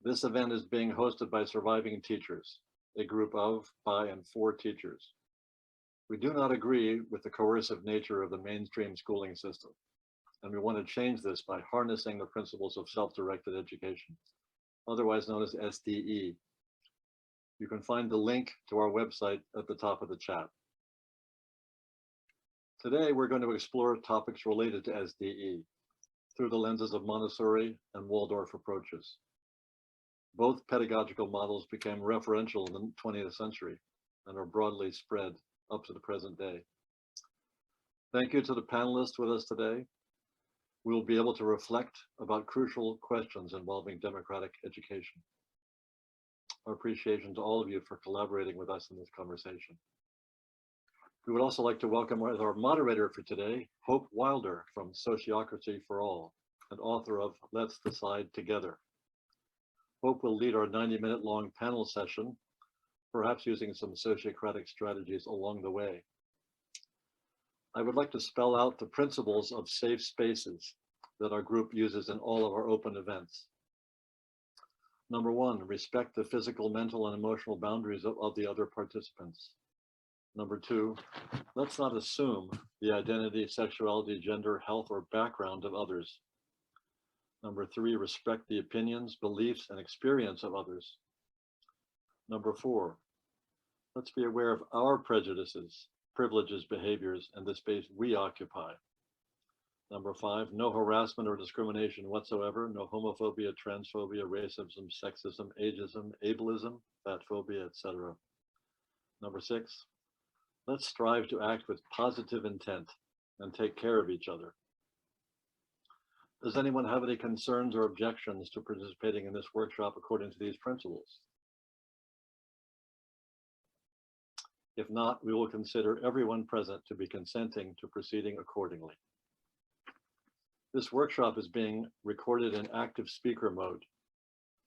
This event is being hosted by Surviving Teachers, a group of, by, and for teachers. We do not agree with the coercive nature of the mainstream schooling system, and we want to change this by harnessing the principles of self-directed education, otherwise known as SDE. You can find the link to our website at the top of the chat. Today, we're going to explore topics related to SDE through the lenses of Montessori and Waldorf approaches. Both pedagogical models became referential in the 20th century and are broadly spread up to the present day. Thank you to the panelists with us today. We will be able to reflect about crucial questions involving democratic education. Our appreciation to all of you for collaborating with us in this conversation. We would also like to welcome our moderator for today, Hope Wilder from Sociocracy for All, and author of Let's Decide Together. Hope will lead our 90-minute long panel session, perhaps using some sociocratic strategies along the way. I would like to spell out the principles of safe spaces that our group uses in all of our open events. Number one, respect the physical, mental, and emotional boundaries of the other participants. Number two, let's not assume the identity, sexuality, gender, health, or background of others. Number three, respect the opinions, beliefs, and experience of others. Number four, let's be aware of our prejudices, privileges, behaviors, and the space we occupy. Number five, no harassment or discrimination whatsoever, no homophobia, transphobia, racism, sexism, ageism, ableism, fatphobia, etc. Number six, let's strive to act with positive intent and take care of each other. Does anyone have any concerns or objections to participating in this workshop according to these principles? If not, we will consider everyone present to be consenting to proceeding accordingly. This workshop is being recorded in active speaker mode,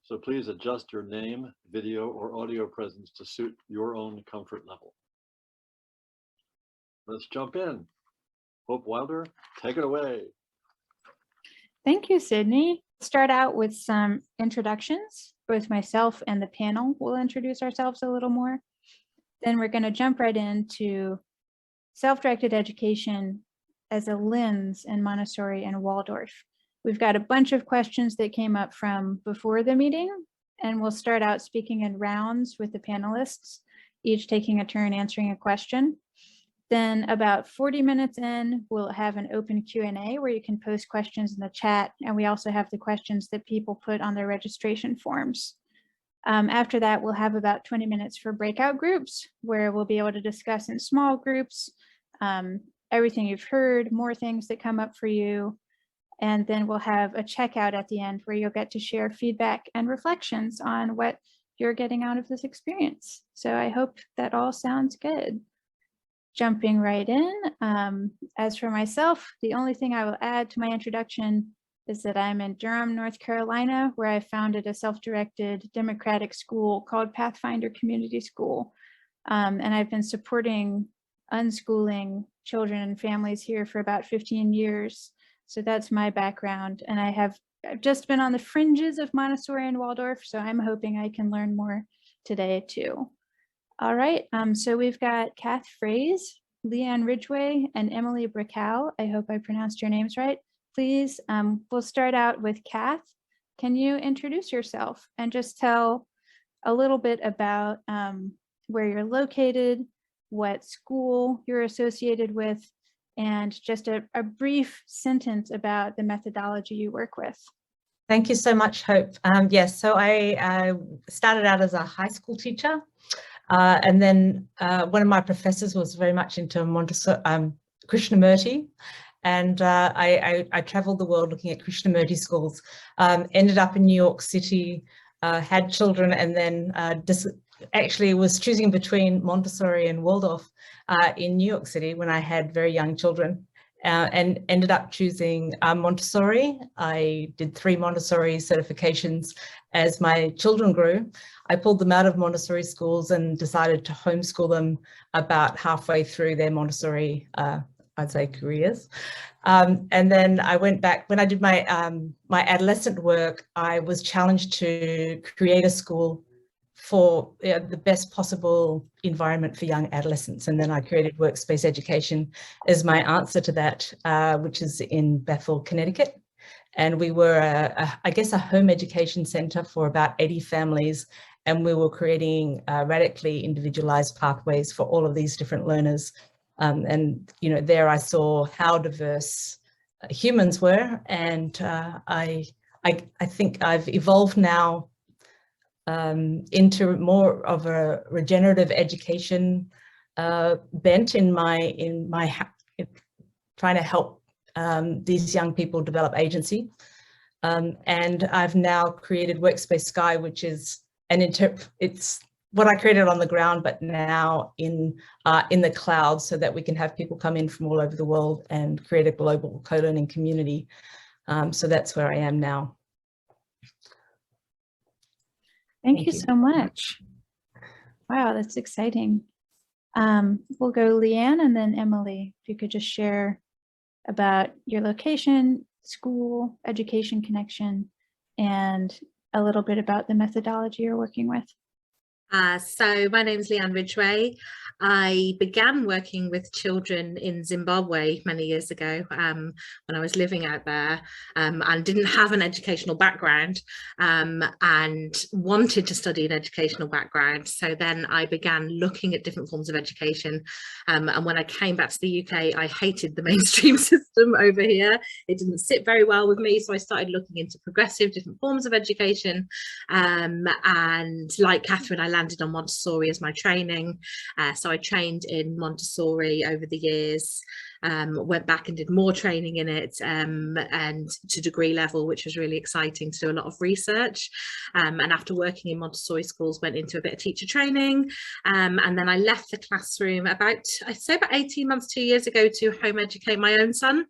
so please adjust your name, video, or audio presence to suit your own comfort level. Let's jump in. Hope Wilder, take it away. Thank you, Sidney. Start out with some introductions. Both myself and the panel will introduce ourselves a little more. Then we're going to jump right into self-directed education as a lens in Montessori and Waldorf. We've got a bunch of questions that came up from before the meeting, and we'll start out speaking in rounds with the panelists, each taking a turn answering a question. Then about 40 minutes in, we'll have an open Q&A where you can post questions in the chat, and we also have the questions that people put on their registration forms. After that, we'll have about 20 minutes for breakout groups where we'll be able to discuss in small groups, everything you've heard, more things that come up for you. And then we'll have a checkout at the end where you'll get to share feedback and reflections on what you're getting out of this experience. So I hope that all sounds good. Jumping right in, as for myself, the only thing I will add to my introduction is that I'm in Durham, North Carolina, where I founded a self-directed democratic school called Pathfinder Community School. And I've been supporting unschooling children and families here for about 15 years. So that's my background. And I've just been on the fringes of Montessori and Waldorf, so I'm hoping I can learn more today too. All right, so we've got Cath Fraise, Leanne Ridgway, and Emily Bracale. I hope I pronounced your names right. Please, we'll start out with Cath. Can you introduce yourself and just tell a little bit about where you're located, what school you're associated with, and just a brief sentence about the methodology you work with. Thank you so much, Hope. Yes, so I started out as a high school teacher, and then one of my professors was very much into Montessori, Krishnamurti, and I traveled the world looking at Krishnamurti schools, ended up in New York City, had children, and then actually was choosing between Montessori and Waldorf in New York City when I had very young children. And ended up choosing Montessori. I did 3 Montessori certifications as my children grew. I pulled them out of Montessori schools and decided to homeschool them about halfway through their Montessori I'd say, careers. And then I went back, when I did my, my adolescent work, I was challenged to create a school for the best possible environment for young adolescents. And then I created Workspace Education as my answer to that, which is in Bethel, Connecticut. And we were, I guess, a home education center for about 80 families. And we were creating radically individualized pathways for all of these different learners. And, you know, there I saw how diverse humans were. And I think I've evolved now into more of a regenerative education bent in my trying to help these young people develop agency. And I've now created Workspace Sky, which is it's what I created on the ground, but now in the cloud, so that we can have people come in from all over the world and create a global co-learning community. So that's where I am now. Thank you so much. Wow, that's exciting. We'll go Leanne and then Emily. If you could just share about your location, school, education connection, and a little bit about the methodology you're working with. So my name is Leanne Ridgway. I began working with children in Zimbabwe many years ago when I was living out there and didn't have an educational background and wanted to study an educational background. So then I began looking at different forms of education. And when I came back to the UK, I hated the mainstream system over here. It didn't sit very well with me. So I started looking into progressive different forms of education. And like Catherine, I landed on Montessori as my training. So I trained in Montessori over the years, went back and did more training in it and to degree level, which was really exciting to do a lot of research. And after working in Montessori schools, went into a bit of teacher training. And then I left the classroom I'd say about 18 months, 2 years ago to home educate my own son.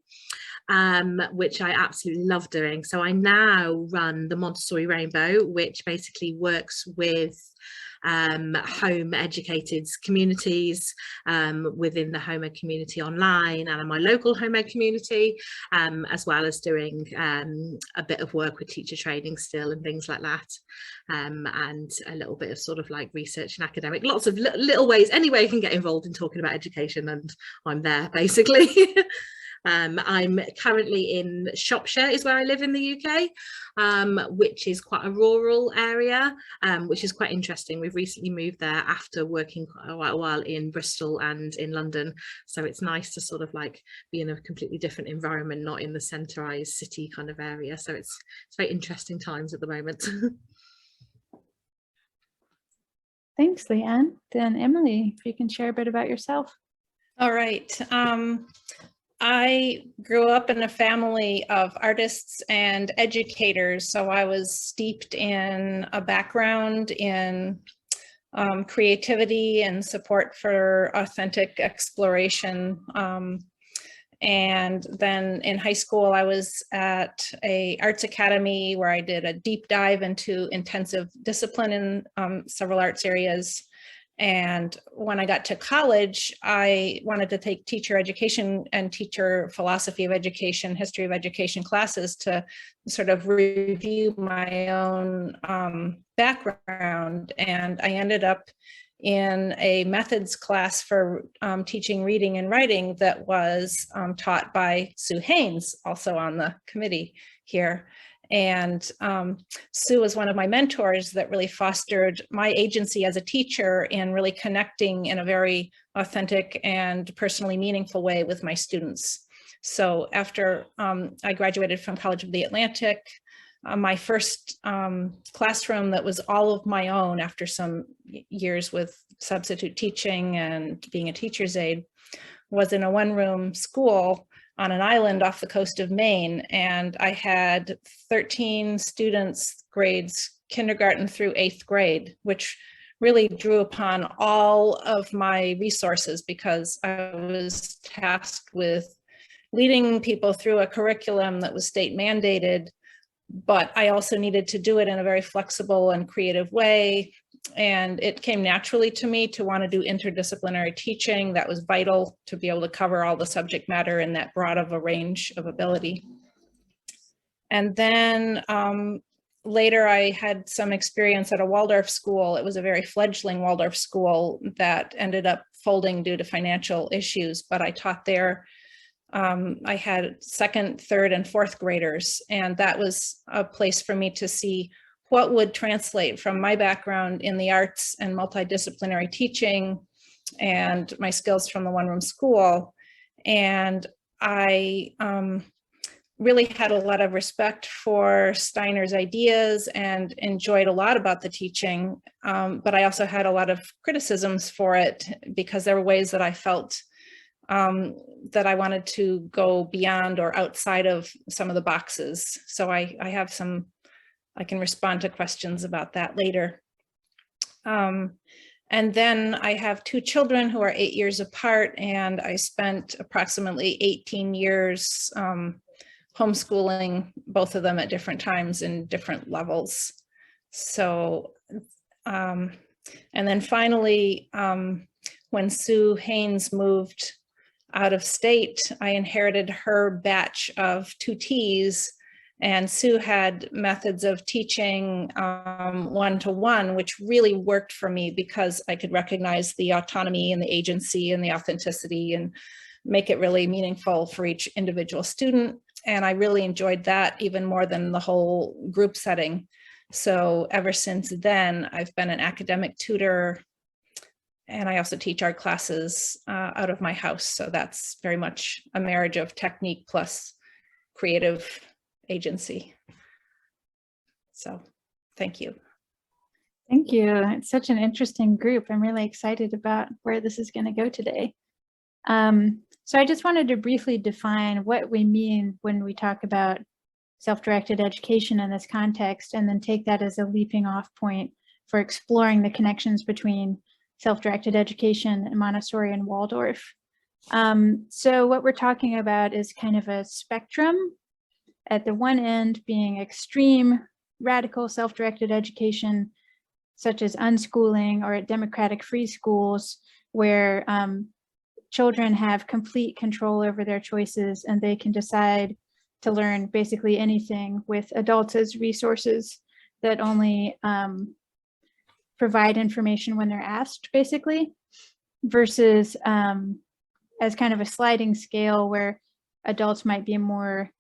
Which I absolutely love doing. So I now run the Montessori Rainbow, which basically works with home educated communities within the home ed community online and in my local home ed community, as well as doing a bit of work with teacher training still and things like that, and a little bit of sort of like research and academic, lots of little ways, any way you can get involved in talking about education, and I'm there basically. I'm currently in Shropshire is where I live in the UK, which is quite a rural area, which is quite interesting. We've recently moved there after working quite a while in Bristol and in London. So it's nice to sort of like be in a completely different environment, not in the centralized city kind of area. So it's very interesting times at the moment. Thanks, Leanne. Then Emily, if you can share a bit about yourself. All right. I grew up in a family of artists and educators, so I was steeped in a background in creativity and support for authentic exploration. And then in high school, I was at an arts academy where I did a deep dive into intensive discipline in several arts areas. And when I got to college, I wanted to take teacher education and teacher philosophy of education, history of education classes to sort of review my own background. And I ended up in a methods class for teaching reading and writing that was taught by Sue Haynes, also on the committee here. And Sue was one of my mentors that really fostered my agency as a teacher in really connecting in a very authentic and personally meaningful way with my students. So after I graduated from College of the Atlantic, my first classroom that was all of my own after some years with substitute teaching and being a teacher's aide was in a one-room school on an island off the coast of Maine. And I had 13 students, grades kindergarten through 8th grade, which really drew upon all of my resources because I was tasked with leading people through a curriculum that was state mandated, but I also needed to do it in a very flexible and creative way. And it came naturally to me to want to do interdisciplinary teaching. That was vital to be able to cover all the subject matter in that broad of a range of ability. And then later I had some experience at a Waldorf school. It was a very fledgling Waldorf school that ended up folding due to financial issues, but I taught there. I had second, third, and fourth graders, and that was a place for me to see what would translate from my background in the arts and multidisciplinary teaching and my skills from the one-room school. And I really had a lot of respect for Steiner's ideas and enjoyed a lot about the teaching, but I also had a lot of criticisms for it because there were ways that I felt that I wanted to go beyond or outside of some of the boxes. So I have some, I can respond to questions about that later. And then I have two children who are 8 years apart, and I spent approximately 18 years homeschooling both of them at different times in different levels. So, and then finally, when Sue Haynes moved out of state, I inherited her batch of 2Ts, and Sue had methods of teaching one-to-one, which really worked for me because I could recognize the autonomy and the agency and the authenticity and make it really meaningful for each individual student. And I really enjoyed that even more than the whole group setting. So ever since then, I've been an academic tutor, and I also teach art classes out of my house. So that's very much a marriage of technique plus creative agency. So thank you. Thank you. It's such an interesting group. I'm really excited about where this is going to go today. So I just wanted to briefly define what we mean when we talk about self-directed education in this context, and then take that as a leaping off point for exploring the connections between self-directed education and Montessori and Waldorf. So what we're talking about is kind of a spectrum, at the one end being extreme radical self-directed education, such as unschooling, or at democratic free schools, where children have complete control over their choices and they can decide to learn basically anything with adults as resources that only provide information when they're asked, basically, versus as kind of a sliding scale where adults might be more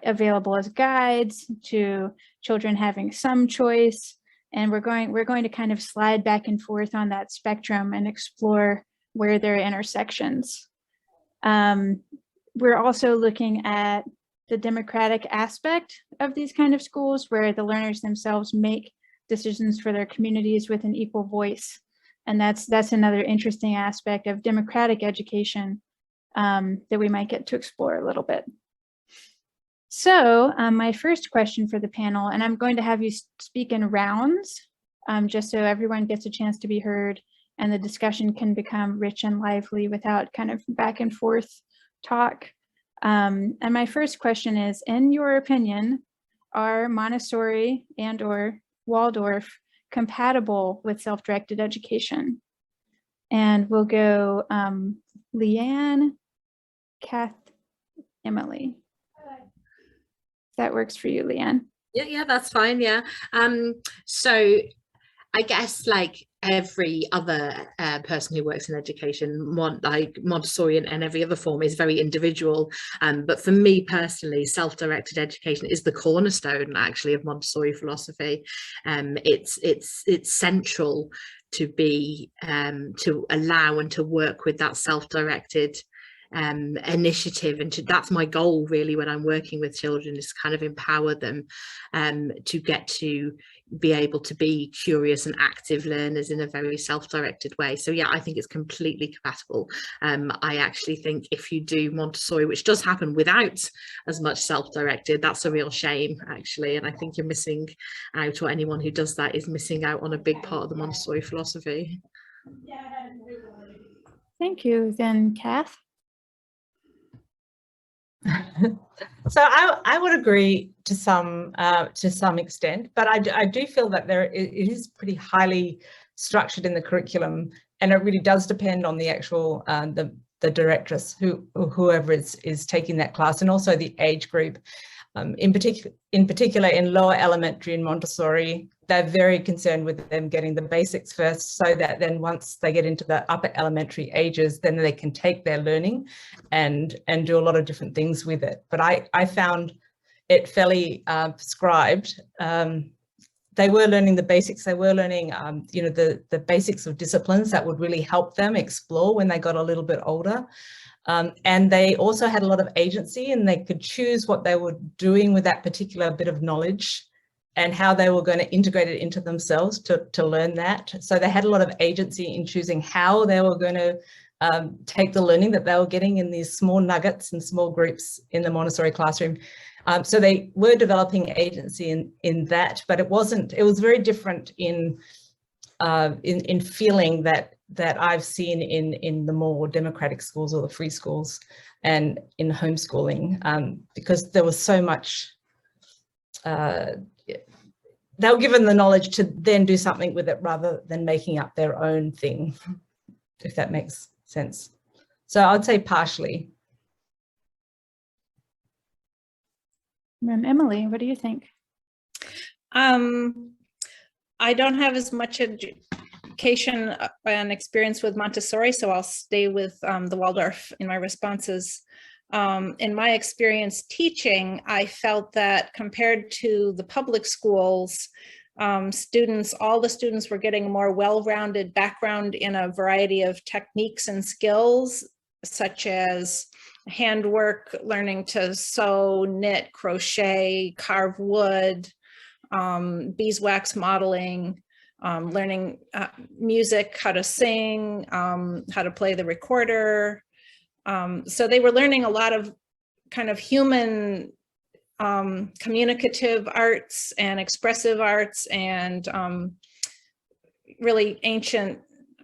available as guides to children having some choice. And we're going to kind of slide back and forth on that spectrum and explore where there are intersections. We're also looking at the democratic aspect of these kind of schools, where the learners themselves make decisions for their communities with an equal voice. And that's another interesting aspect of democratic education that we might get to explore a little bit. So my first question for the panel, and I'm going to have you speak in rounds, just so everyone gets a chance to be heard and the discussion can become rich and lively without kind of back and forth talk. And my first question is, in your opinion, are Montessori and/or Waldorf compatible with self-directed education? And we'll go Leanne, Cath, Emily. That works for you, Leanne. Yeah, that's fine. Yeah. So I guess like every other person who works in education, like Montessori and every other form is very individual. But for me personally, self-directed education is the cornerstone actually of Montessori philosophy. It's central to be to allow and to work with that self-directed initiative, and that's my goal really when I'm working with children, is kind of empower them to get to be able to be curious and active learners in a very self-directed way. So yeah, I think it's completely compatible. I actually think if you do Montessori, which does happen without as much self-directed, that's a real shame actually, and I think you're missing out, or anyone who does that is missing out on a big part of the Montessori philosophy. Thank you. Then Cath. So I would agree to some extent, but I do feel that it is pretty highly structured in the curriculum, and it really does depend on the actual the directress, whoever is taking that class, and also the age group. In particular, in lower elementary and Montessori, they're very concerned with them getting the basics first, so that then once they get into the upper elementary ages, then they can take their learning and do a lot of different things with it. But I found it fairly prescribed. They were learning the basics. They were learning, you know, the basics of disciplines that would really help them explore when they got a little bit older. And they also had a lot of agency, and they could choose what they were doing with that particular bit of knowledge and how they were going to integrate it into themselves to learn that. So they had a lot of agency in choosing how they were going to take the learning that they were getting in these small nuggets and small groups in the Montessori classroom. So they were developing agency in that, but it was very different in feeling that I've seen in the more democratic schools or the free schools and in homeschooling, because there was so much, they were given the knowledge to then do something with it rather than making up their own thing, if that makes sense. So I'd say partially. Emily, what do you think? I don't have as much education and experience with Montessori, so I'll stay with the Waldorf in my responses. In my experience teaching, I felt that compared to the public schools, all the students were getting a more well-rounded background in a variety of techniques and skills, such as handwork, learning to sew, knit, crochet, carve wood, beeswax modeling, learning music, how to sing, how to play the recorder. So they were learning a lot of kind of human communicative arts and expressive arts, and really ancient,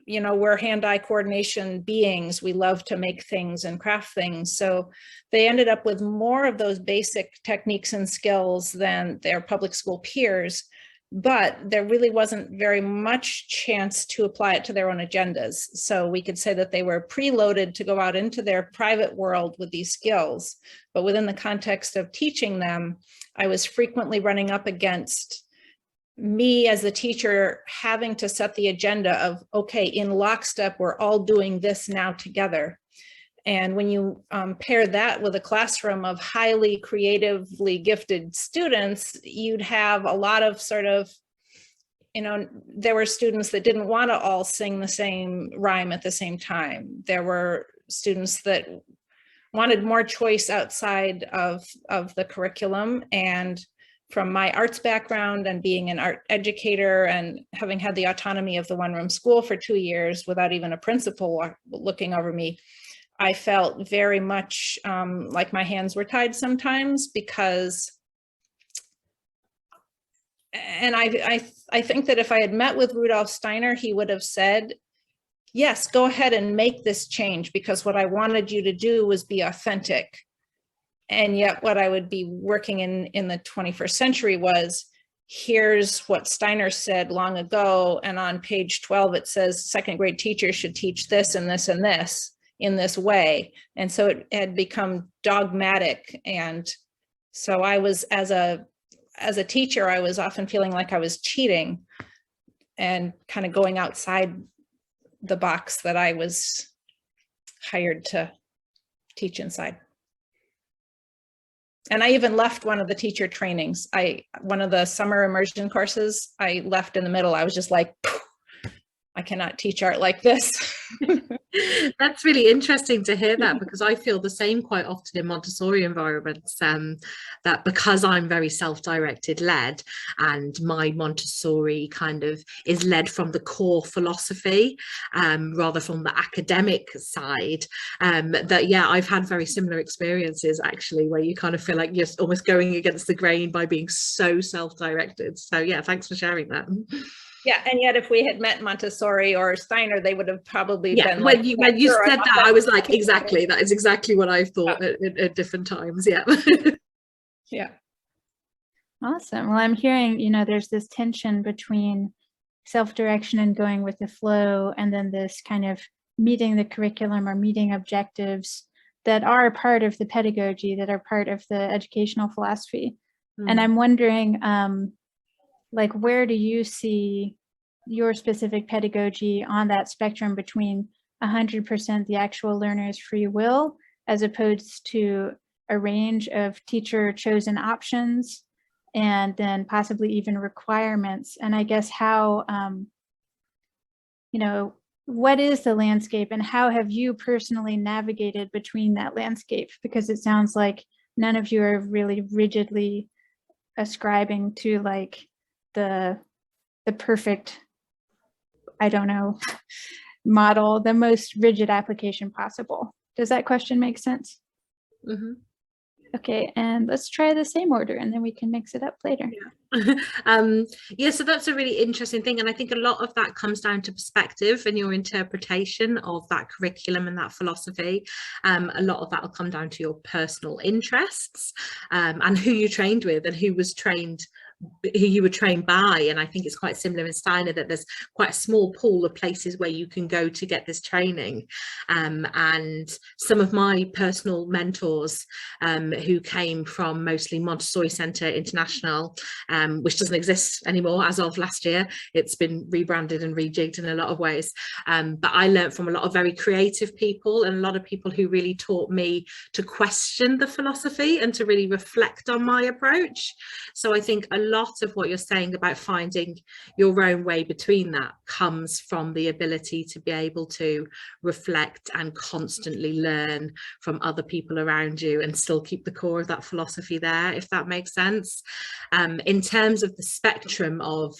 you know, we're hand-eye coordination beings. We love to make things and craft things. So they ended up with more of those basic techniques and skills than their public school peers, but there really wasn't very much chance to apply it to their own agendas. So we could say that they were preloaded to go out into their private world with these skills. But within the context of teaching them, I was frequently running up against me as the teacher having to set the agenda of, okay, in lockstep, we're all doing this now together. And when you pair that with a classroom of highly creatively gifted students, you'd have a lot of sort of, you know, there were students that didn't want to all sing the same rhyme at the same time. There were students that wanted more choice outside of the curriculum. And from my arts background and being an art educator and having had the autonomy of the one-room school for 2 years without even a principal looking over me, I felt very much like my hands were tied sometimes, because, and I think that if I had met with Rudolf Steiner, he would have said, yes, go ahead and make this change, because what I wanted you to do was be authentic. And yet what I would be working in the 21st century was, here's what Steiner said long ago, and on page 12 it says second grade teachers should teach this and this and this in this way. And so it had become dogmatic. And so I was, as a teacher, I was often feeling like I was cheating and kind of going outside the box that I was hired to teach inside. And I even left one of the teacher trainings. One of the summer immersion courses, I left in the middle. I was just like, I cannot teach art like this. That's really interesting to hear that, because I feel the same quite often in Montessori environments, that because I'm very self-directed led, and my Montessori kind of is led from the core philosophy rather from the academic side, that yeah, I've had very similar experiences actually, where you kind of feel like you're almost going against the grain by being so self-directed. So yeah, thanks for sharing that. Yeah, and yet if we had met Montessori or Steiner, they would have probably Yeah, been when like, you "Sure, said I that, I was like, exactly, that is exactly what I've thought at different times. Yeah. Yeah. Awesome. Well, I'm hearing, there's this tension between self-direction and going with the flow, and then this kind of meeting the curriculum or meeting objectives that are part of the pedagogy, that are part of the educational philosophy. And I'm wondering, like, where do you see your specific pedagogy on that spectrum between 100% the actual learner's free will, as opposed to a range of teacher chosen options, and then possibly even requirements? And I guess how, what is the landscape, and how have you personally navigated between that landscape? Because it sounds like none of you are really rigidly ascribing to like the perfect, I don't know, model, the most rigid application possible. Does that question make sense? Mm-hmm. Okay, and let's try the same order and then we can mix it up later. Yeah, so that's a really interesting thing, and I think a lot of that comes down to perspective and your interpretation of that curriculum and that philosophy. A lot of that will come down to your personal interests, and who you trained with and who you were trained by. And I think it's quite similar in Steiner, that there's quite a small pool of places where you can go to get this training. And some of my personal mentors, who came from mostly Montessori Centre International, which doesn't exist anymore as of last year. It's been rebranded and rejigged in a lot of ways. But I learned from a lot of very creative people, and a lot of people who really taught me to question the philosophy and to really reflect on my approach. So I think a lot of what you're saying about finding your own way between that comes from the ability to be able to reflect and constantly learn from other people around you and still keep the core of that philosophy there, if that makes sense. In terms of the spectrum of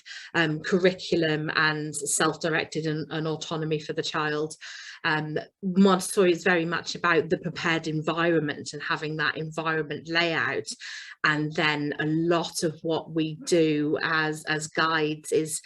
curriculum and self-directed and autonomy for the child, Montessori is very much about the prepared environment and having that environment layout. And then a lot of what we do as guides is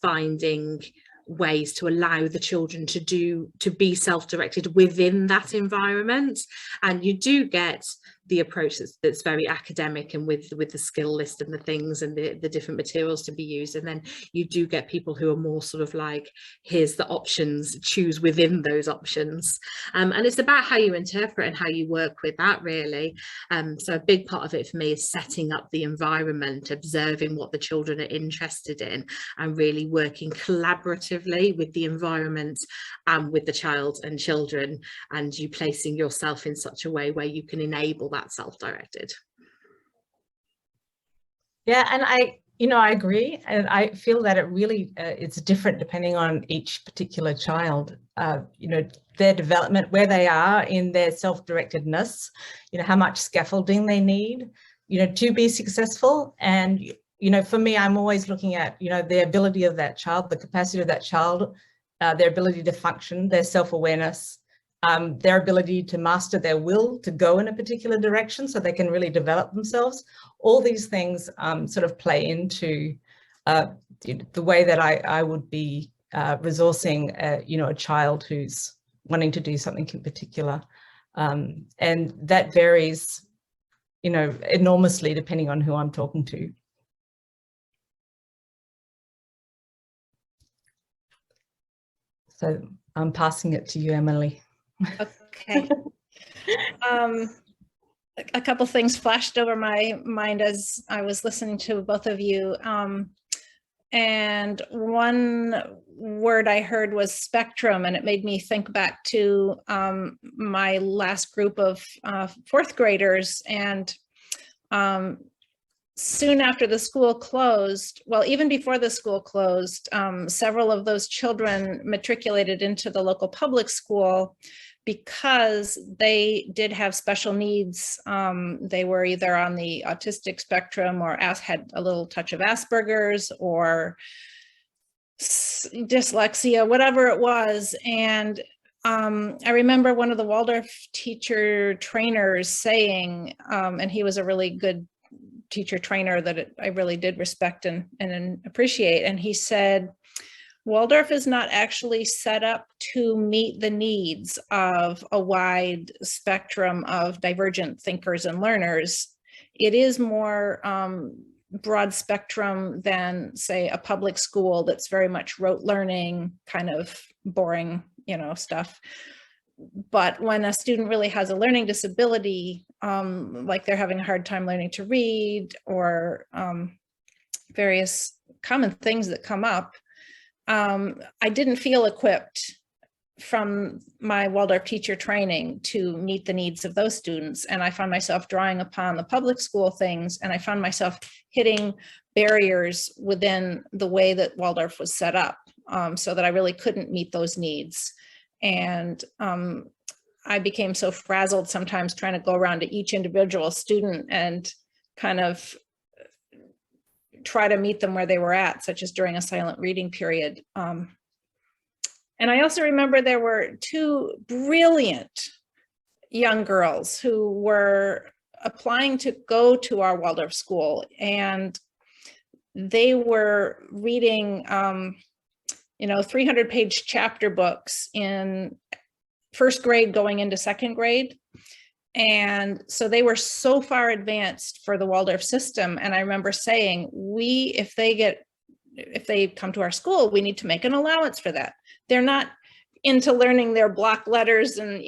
finding ways to allow the children to be self-directed within that environment. And you do get the approach that's very academic and with the skill list and the things and the different materials to be used. And then you do get people who are more sort of like, here's the options, choose within those options. And it's about how you interpret and how you work with that, really. So a big part of it for me is setting up the environment, observing what the children are interested in, and really working collaboratively with the environment and with the child and children, and you placing yourself in such a way where you can enable that self-directed. Yeah, and I agree, and I feel that it really it's different depending on each particular child. Their development, where they are in their self-directedness, how much scaffolding they need, to be successful. And for me, I'm always looking at the ability of that child, the capacity of that child, their ability to function, their self-awareness, their ability to master their will to go in a particular direction so they can really develop themselves. All these things sort of play into the way that I would be resourcing a child who's wanting to do something in particular. And that varies, enormously depending on who I'm talking to. So I'm passing it to you, Emily. Okay. A couple things flashed over my mind as I was listening to both of you. And one word I heard was spectrum, and it made me think back to my last group of fourth graders. And soon after the school closed, well, even before the school closed, several of those children matriculated into the local public school because they did have special needs. They were either on the autistic spectrum or had a little touch of Asperger's or dyslexia, whatever it was. And I remember one of the Waldorf teacher trainers saying, and he was a really good teacher trainer that I really did respect and appreciate. And he said, Waldorf is not actually set up to meet the needs of a wide spectrum of divergent thinkers and learners. It is more broad spectrum than, say, a public school that's very much rote learning, kind of boring, stuff. But when a student really has a learning disability, like they're having a hard time learning to read, or various common things that come up, I didn't feel equipped from my Waldorf teacher training to meet the needs of those students. And I found myself drawing upon the public school things, and I found myself hitting barriers within the way that Waldorf was set up, so that I really couldn't meet those needs. And I became so frazzled sometimes trying to go around to each individual student and kind of try to meet them where they were at, such as during a silent reading period. And I also remember there were two brilliant young girls who were applying to go to our Waldorf school, and they were reading 300-page chapter books in first grade going into second grade. And so they were so far advanced for the Waldorf system. And I remember saying, if they come to our school, we need to make an allowance for that. They're not into learning their block letters and,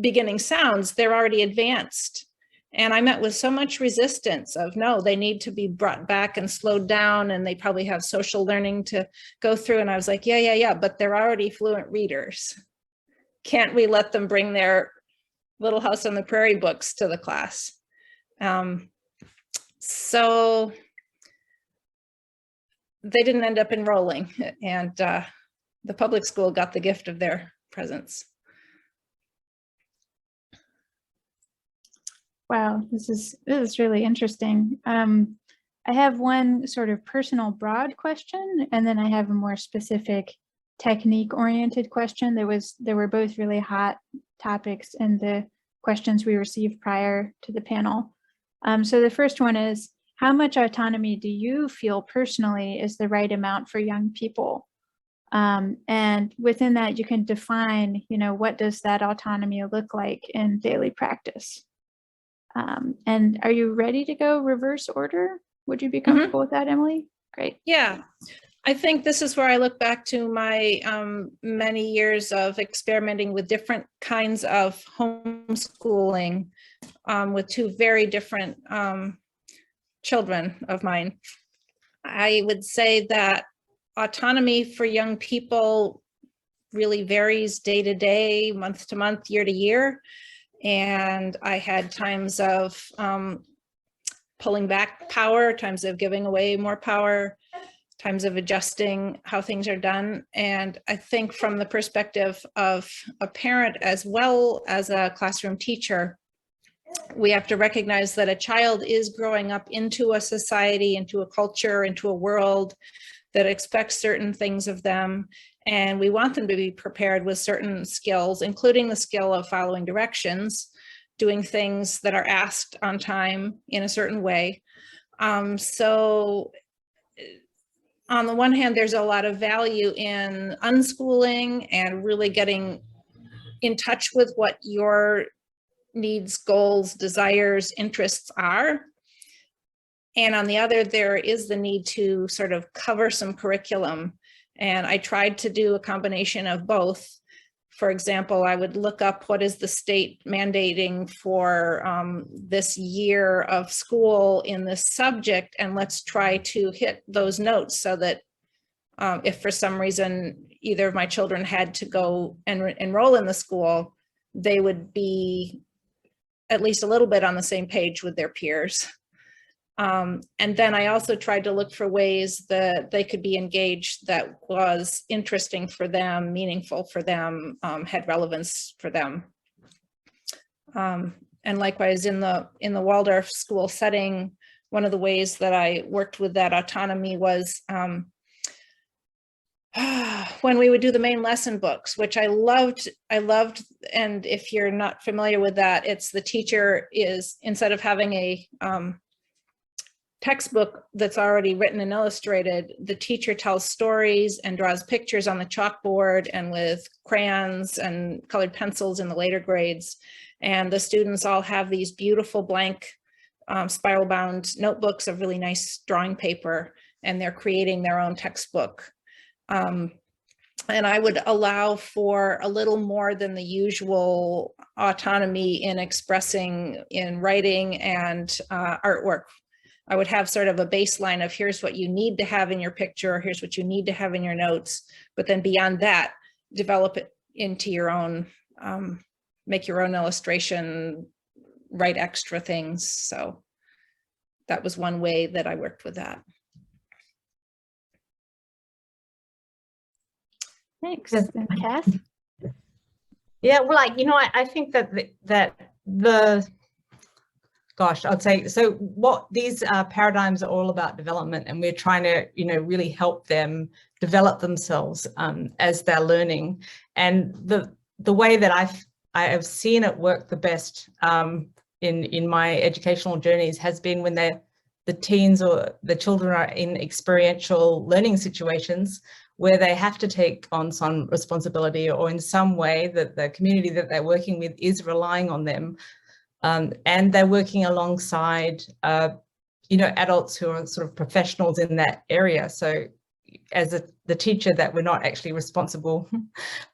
beginning sounds. They're already advanced. And I met with so much resistance of, no, they need to be brought back and slowed down, and they probably have social learning to go through. And I was like, yeah, but they're already fluent readers. Can't we let them bring their Little House on the Prairie books to the class? So they didn't end up enrolling, and the public school got the gift of their presence. Wow, this is really interesting. I have one sort of personal broad question, and then I have a more specific technique-oriented question. There were both really hot topics in the questions we received prior to the panel. So the first one is, how much autonomy do you feel personally is the right amount for young people? And within that, you can define, what does that autonomy look like in daily practice? And are you ready to go reverse order? Would you be comfortable with that, Emily? Great. Yeah, I think this is where I look back to my many years of experimenting with different kinds of homeschooling with two very different children of mine. I would say that autonomy for young people really varies day to day, month to month, year to year. And I had times of pulling back power, times of giving away more power, times of adjusting how things are done. And I think from the perspective of a parent as well as a classroom teacher, we have to recognize that a child is growing up into a society, into a culture, into a world that expects certain things of them. And we want them to be prepared with certain skills, including the skill of following directions, doing things that are asked on time in a certain way. So on the one hand, there's a lot of value in unschooling and really getting in touch with what your needs, goals, desires, interests are. And on the other, there is the need to sort of cover some curriculum. And I tried to do a combination of both. For example, I would look up what is the state mandating for this year of school in this subject, and let's try to hit those notes so that if for some reason either of my children had to go and enroll in the school, they would be at least a little bit on the same page with their peers. And then I also tried to look for ways that they could be engaged that was interesting for them, meaningful for them, had relevance for them. And likewise in the Waldorf school setting, one of the ways that I worked with that autonomy was when we would do the main lesson books, which I loved. And if you're not familiar with that, it's the teacher is, instead of having a textbook that's already written and illustrated, the teacher tells stories and draws pictures on the chalkboard and with crayons and colored pencils in the later grades. And the students all have these beautiful blank spiral bound notebooks of really nice drawing paper, and they're creating their own textbook. And I would allow for a little more than the usual autonomy in expressing in writing and artwork. I would have sort of a baseline of here's what you need to have in your picture, here's what you need to have in your notes, but then beyond that, develop it into your own, make your own illustration, write extra things. So that was one way that I worked with that. Thanks. Yes. And Cath? Yeah, well, I think that gosh, I'd say, so what these paradigms are all about development, and we're trying to, really help them develop themselves as they're learning. And the way that I have seen it work the best in my educational journeys has been when the teens or the children are in experiential learning situations where they have to take on some responsibility, or in some way that the community that they're working with is relying on them. And they're working alongside, adults who are sort of professionals in that area. So as the teacher, that we're not actually responsible,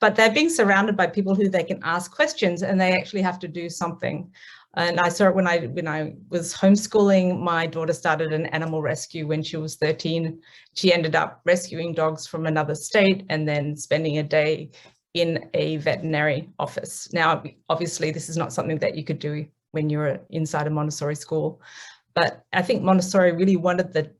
but they're being surrounded by people who they can ask questions, and they actually have to do something. And I saw it when I was homeschooling. My daughter started an animal rescue when she was 13. She ended up rescuing dogs from another state and then spending a day in a veterinary office. Now, obviously, this is not something that you could do when you're inside a Montessori school, but I think Montessori really wanted the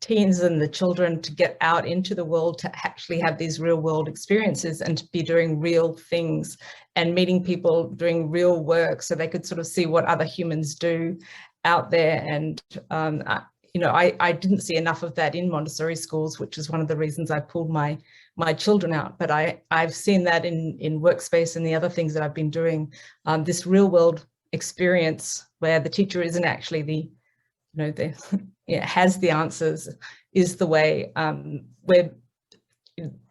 teens and the children to get out into the world, to actually have these real world experiences and to be doing real things and meeting people doing real work, so they could sort of see what other humans do out there. And I didn't see enough of that in Montessori schools, which is one of the reasons I pulled my children out. But I've seen that in Workspace and the other things that I've been doing, this real world experience where the teacher isn't actually has the answers, is the way where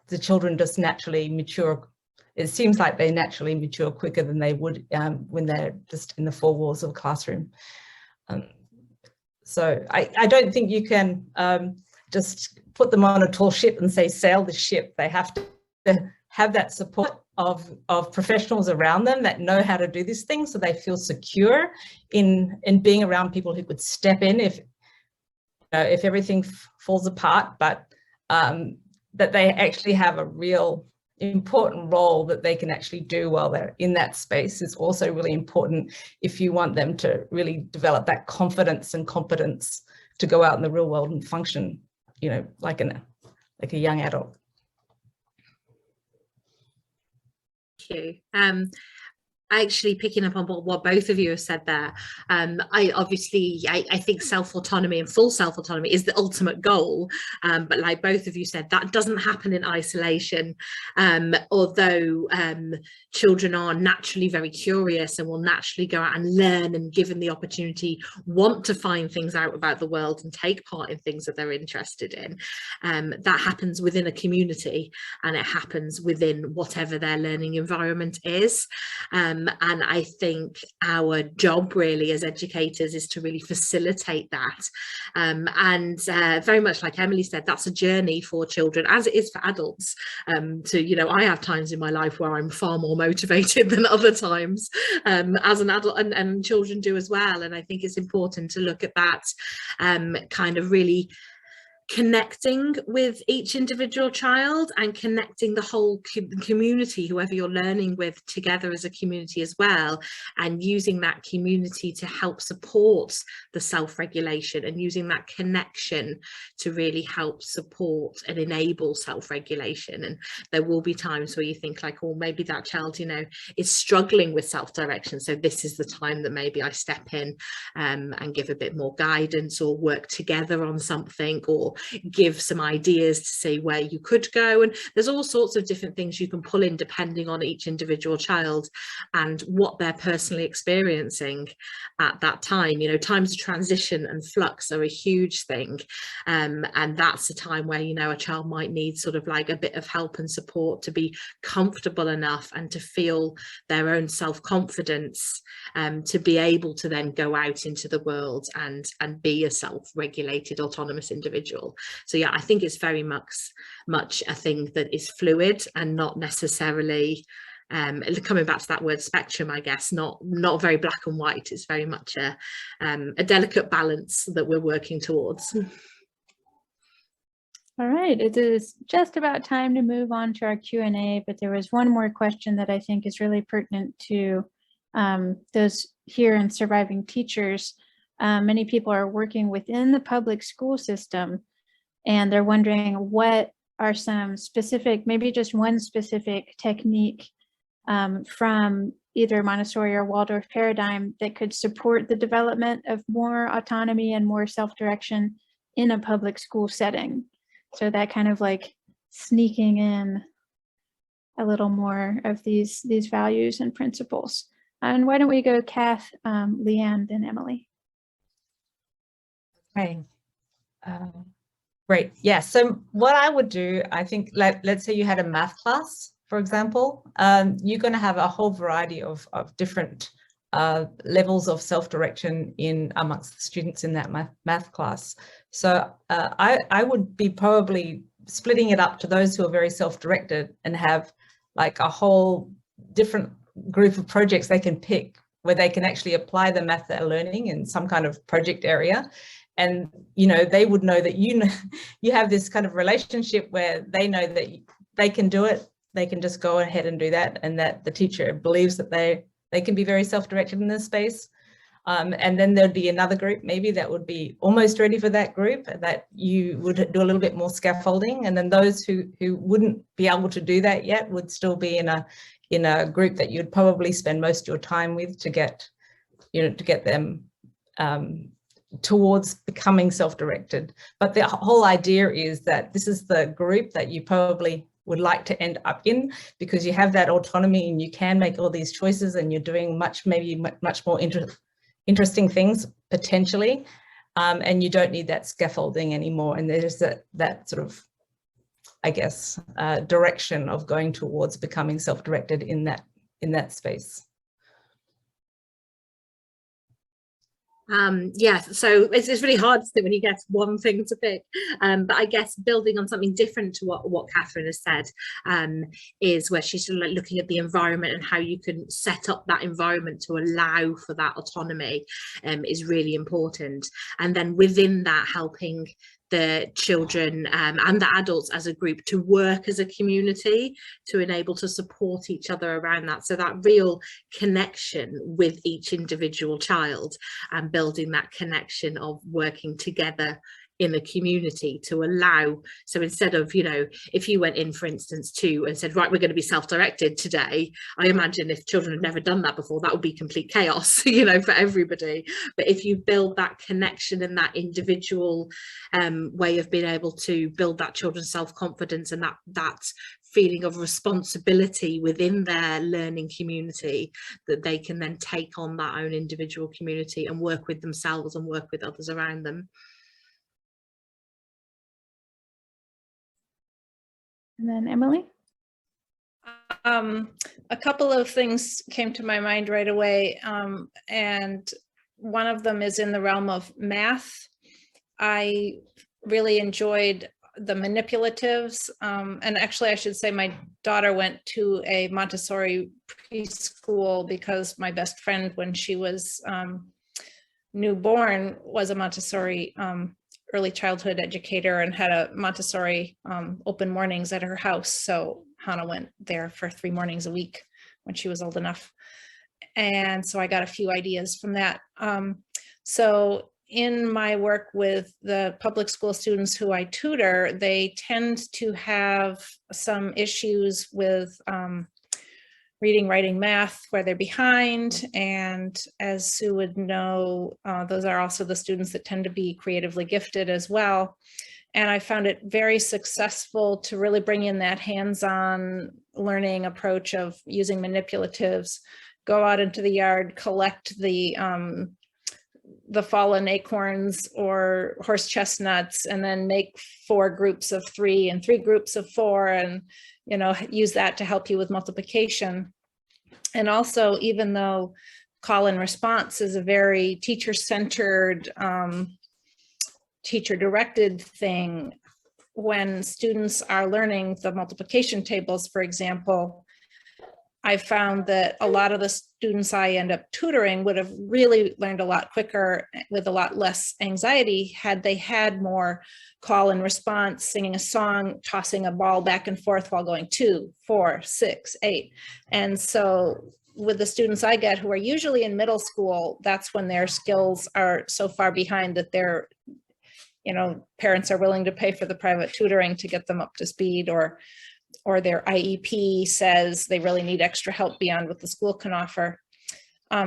the children just naturally mature. It seems like they naturally mature quicker than they would when they're just in the four walls of a classroom. So I don't think you can just put them on a tall ship and say, sail the ship. They have to have that support of professionals around them that know how to do this thing, so they feel secure in being around people who could step in if everything falls apart, but that they actually have a real important role that they can actually do while they're in that space is also really important if you want them to really develop that confidence and competence to go out in the real world and function, like a young adult. Thank you. Actually picking up on what both of you have said there, I think self-autonomy and full self-autonomy is the ultimate goal, but like both of you said, that doesn't happen in isolation. Although children are naturally very curious and will naturally go out and learn, and given the opportunity want to find things out about the world and take part in things that they're interested in, that happens within a community, and it happens within whatever their learning environment is. And I think our job really as educators is to really facilitate that. And very much like Emily said, that's a journey for children, as it is for adults. I have times in my life where I'm far more motivated than other times as an adult, and children do as well. And I think it's important to look at that kind of really connecting with each individual child and connecting the whole community, whoever you're learning with, together as a community as well, and using that community to help support the self-regulation, and using that connection to really help support and enable self-regulation. And there will be times where you think like, oh, maybe that child is struggling with self-direction, so this is the time that maybe I step in and give a bit more guidance, or work together on something, or give some ideas to see where you could go. And there's all sorts of different things you can pull in depending on each individual child and what they're personally experiencing at that time. You know, times of transition and flux are a huge thing, and that's a time where, you know, a child might need sort of like a bit of help and support to be comfortable enough and to feel their own self-confidence, to be able to then go out into the world and be a self-regulated autonomous individual. So yeah, I think it's very much a thing that is fluid and not necessarily, coming back to that word spectrum, I guess, not very black and white. It's very much a delicate balance that we're working towards. All right, it is just about time to move on to our Q&A, but there was one more question that I think is really pertinent to those here and surviving teachers. Many people are working within the public school system, and they're wondering what are some specific, maybe just one specific technique from either Montessori or Waldorf paradigm that could support the development of more autonomy and more self-direction in a public school setting. So that kind of like sneaking in a little more of these values and principles. And why don't we go Cath, Leanne, then Emily. Okay. Great. Yeah. So what I would do, I think, let's say you had a math class, for example, you're going to have a whole variety of different levels of self-direction in amongst the students in that math class. So I would be probably splitting it up to those who are very self-directed and have like a whole different group of projects they can pick where they can actually apply the math they're learning in some kind of project area. And, you know, they would know that, you have this kind of relationship where they know that they can do it. They can just go ahead and do that. And that the teacher believes that they can be very self-directed in this space. And then there'd be another group maybe that would be almost ready for that group, that you would do a little bit more scaffolding. And then those who wouldn't be able to do that yet would still be in a group that you'd probably spend most of your time with to get them towards becoming self-directed. But the whole idea is that this is the group that you probably would like to end up in, because you have that autonomy and you can make all these choices and you're doing maybe much more interesting things potentially, and you don't need that scaffolding anymore. And there's that sort of, I guess, direction of going towards becoming self-directed in that space. Yeah, so it's really hard to say when you get one thing to pick, but I guess building on something different to what Catherine has said, is where she's sort of like looking at the environment and how you can set up that environment to allow for that autonomy, is really important. And then within that, helping the children and the adults as a group to work as a community to enable to support each other around that. So that real connection with each individual child and building that connection of working together in a community to allow. So instead of, you know, if you went in, for instance, and said, right, we're going to be self-directed today, I imagine if children had never done that before, that would be complete chaos, you know, for everybody. But if you build that connection and that individual way of being able to build that children's self-confidence and that feeling of responsibility within their learning community, that they can then take on that own individual community and work with themselves and work with others around them. And then Emily? A couple of things came to my mind right away, and one of them is in the realm of math. I really enjoyed the manipulatives, and actually I should say my daughter went to a Montessori preschool because my best friend when she was newborn was a Montessori early childhood educator and had a Montessori open mornings at her house. So Hannah went there for 3 mornings a week when she was old enough. And so I got a few ideas from that. So in my work with the public school students who I tutor, they tend to have some issues with reading, writing, math, where they're behind. And as Sue would know, those are also the students that tend to be creatively gifted as well. And I found it very successful to really bring in that hands-on learning approach of using manipulatives, go out into the yard, collect the fallen acorns or horse chestnuts, and then make 4 groups of 3 and 3 groups of 4, and, you know, use that to help you with multiplication. And also, even though call and response is a very teacher-centered, teacher-directed thing, when students are learning the multiplication tables, for example, I found that a lot of the students I end up tutoring would have really learned a lot quicker with a lot less anxiety had they had more call and response, singing a song, tossing a ball back and forth while going 2, 4, 6, 8. And so with the students I get who are usually in middle school, that's when their skills are so far behind that they're, you know, parents are willing to pay for the private tutoring to get them up to speed, or their IEP says they really need extra help beyond what the school can offer.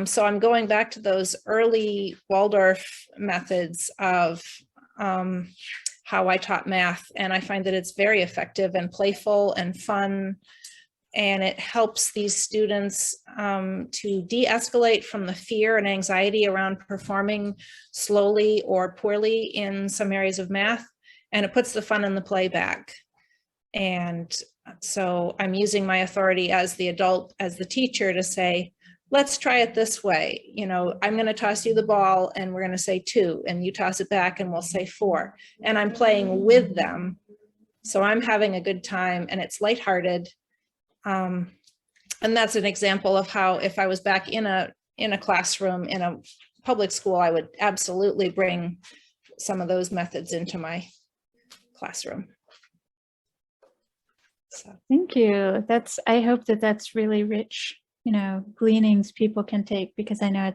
So I'm going back to those early Waldorf methods of how I taught math, and I find that it's very effective and playful and fun, and it helps these students to de-escalate from the fear and anxiety around performing slowly or poorly in some areas of math, and it puts the fun and the play back. And so I'm using my authority as the adult, as the teacher, to say, let's try it this way. You know, I'm going to toss you the ball and we're going to say 2, and you toss it back and we'll say 4. And I'm playing with them. So I'm having a good time and it's lighthearted. And that's an example of how, if I was back in a classroom in a public school, I would absolutely bring some of those methods into my classroom. So. Thank you. I hope that that's really rich, you know, gleanings people can take, because I know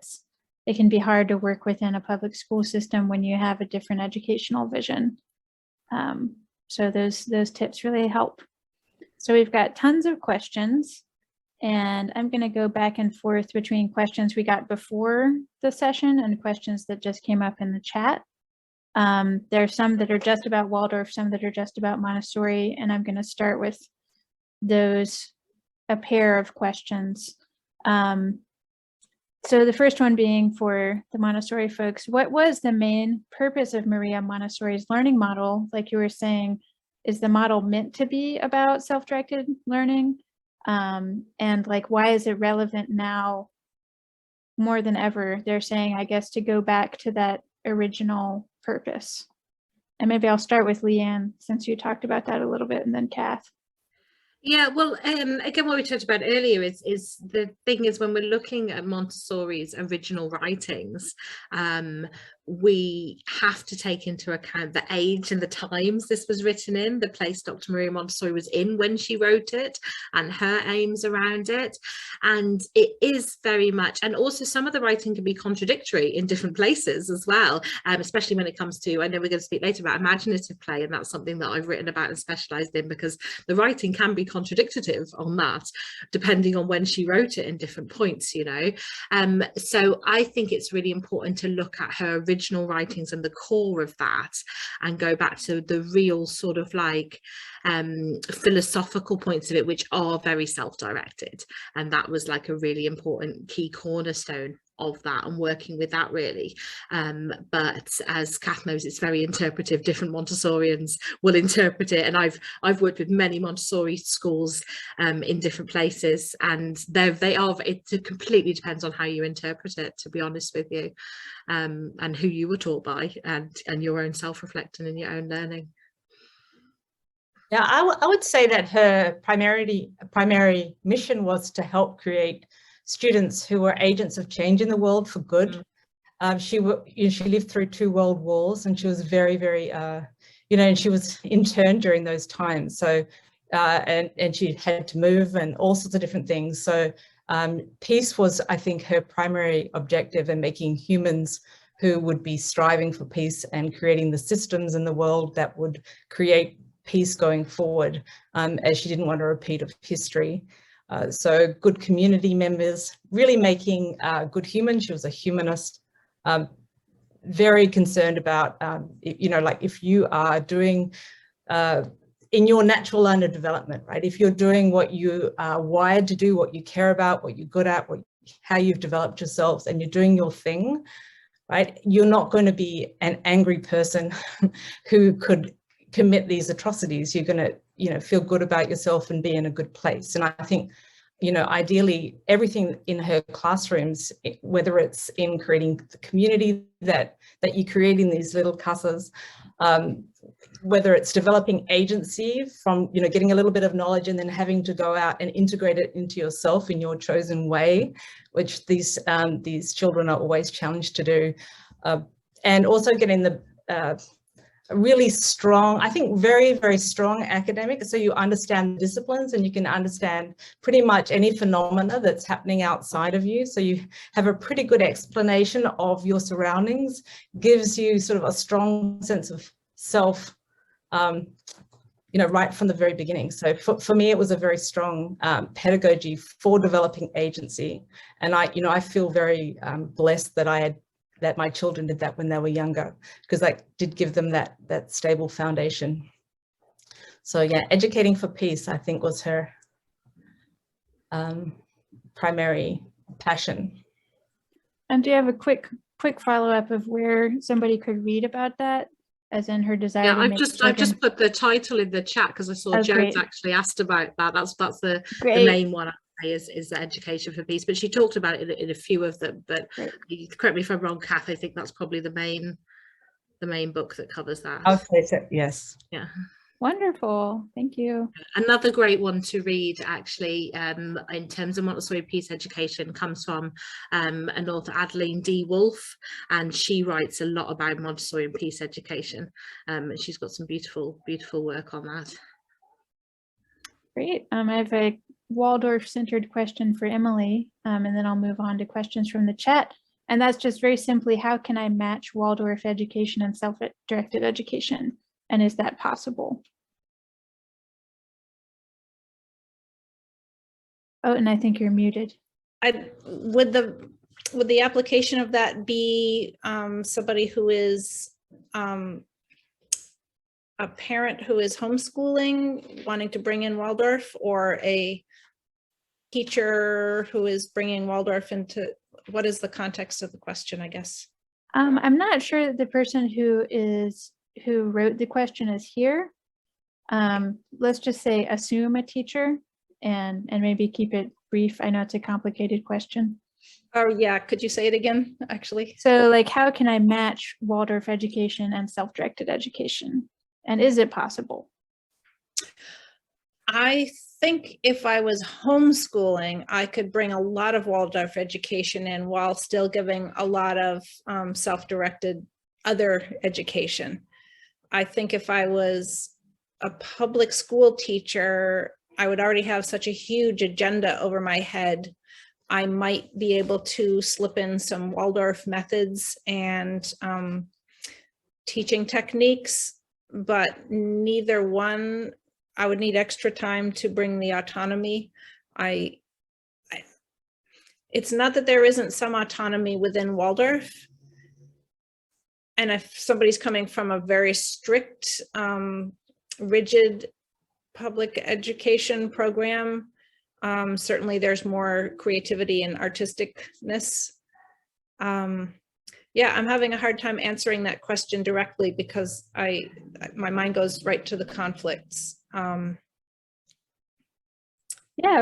it can be hard to work within a public school system when you have a different educational vision. So those tips really help. So we've got tons of questions, and I'm going to go back and forth between questions we got before the session and questions that just came up in the chat. There are some that are just about Waldorf, some that are just about Montessori, and I'm going to start with a pair of questions. So the first one being for the Montessori folks, what was the main purpose of Maria Montessori's learning model? Like you were saying, is the model meant to be about self-directed learning? And like, why is it relevant now more than ever? They're saying, I guess, to go back to that original purpose. And maybe I'll start with Leanne, since you talked about that a little bit, and then Cath. Yeah, well, again, what we talked about earlier is the thing is, when we're looking at Montessori's original writings, we have to take into account the age and the times this was written in, the place Dr. Maria Montessori was in when she wrote it, and her aims around it. And it is very much, and also some of the writing can be contradictory in different places as well, especially when it comes to, I know we're going to speak later about imaginative play, and that's something that I've written about and specialized in, because the writing can be contradictive on that, depending on when she wrote it in different points, you know. So I think it's really important to look at her original writings and the core of that, and go back to the real sort of like philosophical points of it, which are very self-directed. And that was like a really important key cornerstone of that, and working with that really. But as Cath knows, it's very interpretive. Different Montessorians will interpret it, and I've worked with many Montessori schools in different places, and it completely depends on how you interpret it, to be honest with you, and who you were taught by, and your own self-reflecting and your own learning. Yeah, I would say that her primary mission was to help create students who were agents of change in the world for good. She lived through 2 world wars, and she was very, very, and she was interned during those times. So, and she had to move and all sorts of different things. So peace was, I think, her primary objective, in making humans who would be striving for peace and creating the systems in the world that would create peace going forward, as she didn't want a repeat of history. So good community members, really making good humans. She was a humanist. very concerned about, you know, like if you are doing in your natural line of development, right? If you're doing what you are wired to do, what you care about, what you're good at, how you've developed yourselves, and you're doing your thing, right? You're not going to be an angry person who could commit these atrocities. You're going to, you know, feel good about yourself and be in a good place. And I think, you know, ideally everything in her classrooms, whether it's in creating the community that you create in these little casas, whether it's developing agency from, you know, getting a little bit of knowledge and then having to go out and integrate it into yourself in your chosen way, which these children are always challenged to do, and also getting the really strong, I think very, very strong academic, so you understand disciplines and you can understand pretty much any phenomena that's happening outside of you. So you have a pretty good explanation of your surroundings, gives you sort of a strong sense of self, you know, right from the very beginning. So for me, it was a very strong pedagogy for developing agency. And I feel very blessed that my children did that when they were younger, because that did give them that stable foundation. So yeah, educating for peace, I think, was her primary passion. And do you have a quick follow-up of where somebody could read about that, as in her desire? Yeah, to I've make just children... put the title in the chat because I saw Joe's actually asked about that. That's the main one. Is the education for peace, but she talked about it in a few of them, but correct me if I'm wrong, Cath, I think that's probably the main book that covers that. I would say so, yes. Yeah. Wonderful, thank you. Another great one to read, actually, in terms of Montessori peace education, comes from an author, Adeline D. Wolfe, and she writes a lot about Montessori and peace education, and she's got some beautiful work on that. Great. I have a Waldorf-centered question for Emily, and then I'll move on to questions from the chat. And that's just very simply, how can I match Waldorf education and self-directed education? And is that possible? Oh, and I think you're muted. Would the application of that be somebody who is a parent who is homeschooling, wanting to bring in Waldorf, or a teacher who is bringing Waldorf into, what is the context of the question, I guess? I'm not sure that the person who wrote the question is here. Let's just say assume a teacher and maybe keep it brief. I know it's a complicated question. Oh yeah, could you say it again, actually? So like, how can I match Waldorf education and self-directed education? And is it possible? I think if I was homeschooling, I could bring a lot of Waldorf education in while still giving a lot of self-directed other education. I think if I was a public school teacher, I would already have such a huge agenda over my head. I might be able to slip in some Waldorf methods and teaching techniques, but neither one. I would need extra time to bring the autonomy. It's not that there isn't some autonomy within Waldorf. And if somebody's coming from a very strict, rigid public education program, certainly there's more creativity and artisticness. Yeah, I'm having a hard time answering that question directly because my mind goes right to the conflicts. Yeah,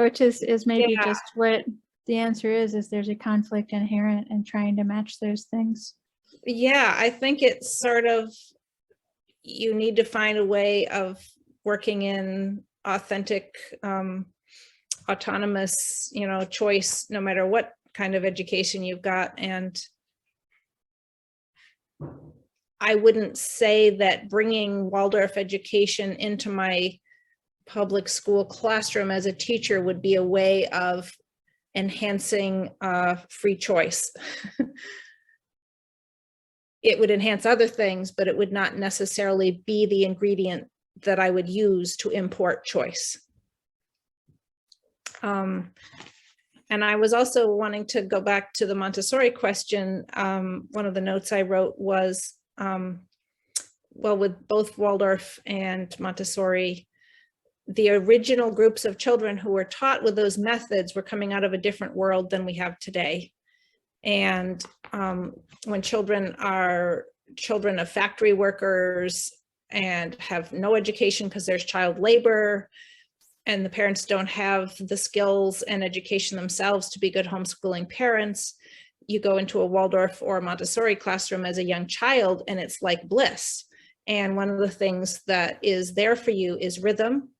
which is maybe just what the answer is there's a conflict inherent in trying to match those things. Yeah, I think it's sort of, you need to find a way of working in authentic, autonomous, choice, no matter what kind of education you've got. And I wouldn't say that bringing Waldorf education into my public school classroom as a teacher would be a way of enhancing free choice. It would enhance other things, but it would not necessarily be the ingredient that I would use to import choice. And I was also wanting to go back to the Montessori question. One of the notes I wrote was, well, with both Waldorf and Montessori, the original groups of children who were taught with those methods were coming out of a different world than we have today. And when children are children of factory workers and have no education because there's child labor, and the parents don't have the skills and education themselves to be good homeschooling parents, you go into a Waldorf or a Montessori classroom as a young child and it's like bliss. And one of the things that is there for you is rhythm.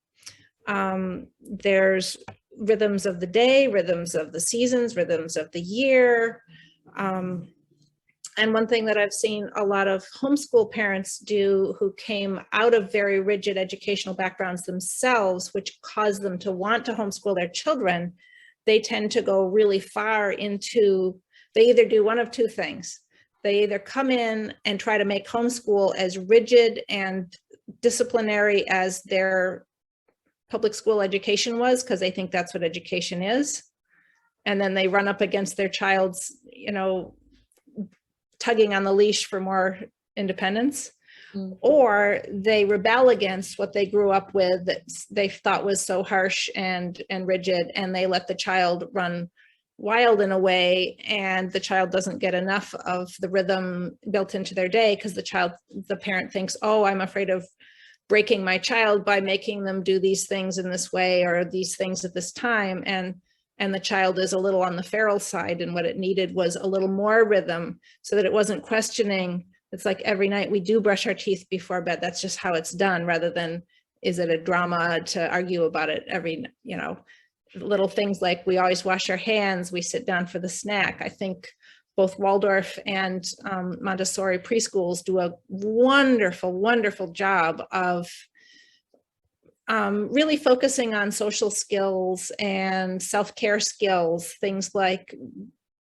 There's rhythms of the day, rhythms of the seasons, rhythms of the year. And one thing that I've seen a lot of homeschool parents do who came out of very rigid educational backgrounds themselves, which caused them to want to homeschool their children, they tend to go really far into, they either do one of two things. They either come in and try to make homeschool as rigid and disciplinary as their public school education was, because they think that's what education is. And then they run up against their child's, tugging on the leash for more independence, or they rebel against what they grew up with that they thought was so harsh and rigid, and they let the child run wild in a way, and the child doesn't get enough of the rhythm built into their day because the parent thinks, oh, I'm afraid of breaking my child by making them do these things in this way or these things at this time. And the child is a little on the feral side, and what it needed was a little more rhythm so that it wasn't questioning. It's like every night we do brush our teeth before bed. That's just how it's done, rather than, is it a drama to argue about it every, little things like we always wash our hands, we sit down for the snack. I think both Waldorf and Montessori preschools do a wonderful, wonderful job of really focusing on social skills and self-care skills, things like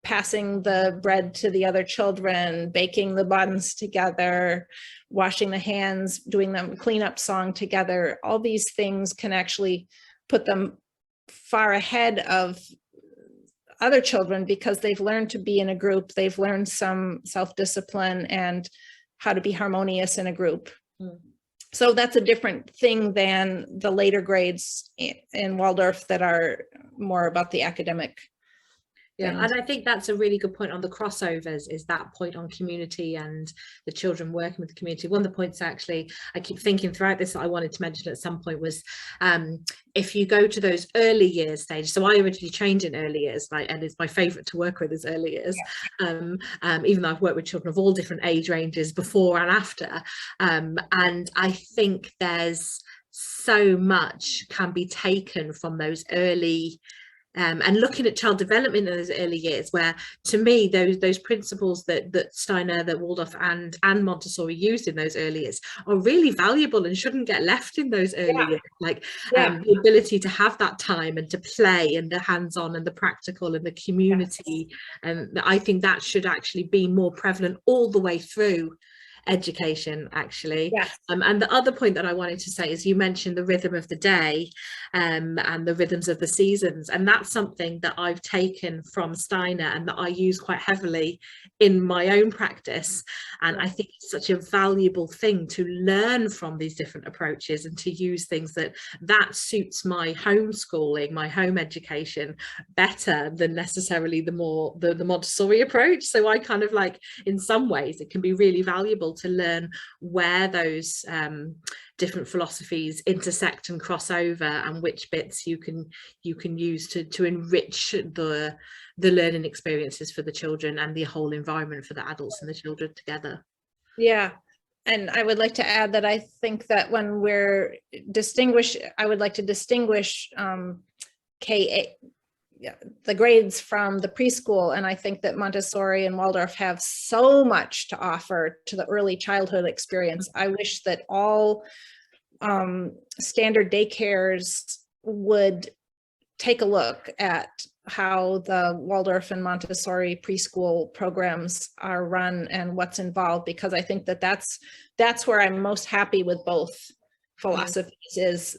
passing the bread to the other children, baking the buns together, washing the hands, doing the cleanup song together. All these things can actually put them far ahead of other children because they've learned to be in a group. They've learned some self-discipline and how to be harmonious in a group. So that's a different thing than the later grades in Waldorf that are more about the academic. Yeah, and I think that's a really good point on the crossovers, is that point on community and the children working with the community. One of the points actually I keep thinking throughout this that I wanted to mention at some point was if you go to those early years stage. So I originally trained in early years, and it's my favorite to work with is early years, even though I've worked with children of all different age ranges before and after. And I think there's so much can be taken from those early and looking at child development in those early years, where to me those principles that Steiner, that Waldorf and Montessori used in those early years are really valuable and shouldn't get left in those early years, like the ability to have that time and to play and the hands-on and the practical and the community. And I think that should actually be more prevalent all the way through education, actually. And the other point that I wanted to say is you mentioned the rhythm of the day and the rhythms of the seasons, and that's something that I've taken from Steiner and that I use quite heavily in my own practice. And I think it's such a valuable thing to learn from these different approaches and to use things that suits my homeschooling, my home education better than necessarily the Montessori approach. So I kind of like, in some ways it can be really valuable to learn where those different philosophies intersect and cross over, and which bits you can use to enrich the learning experiences for the children and the whole environment for the adults and the children together. Yeah, and I would like to add that I think that when we're I would like to distinguish K8, the grades from the preschool. And I think that Montessori and Waldorf have so much to offer to the early childhood experience. I wish that all standard daycares would take a look at how the Waldorf and Montessori preschool programs are run and what's involved, because I think that that's where I'm most happy with both philosophies, is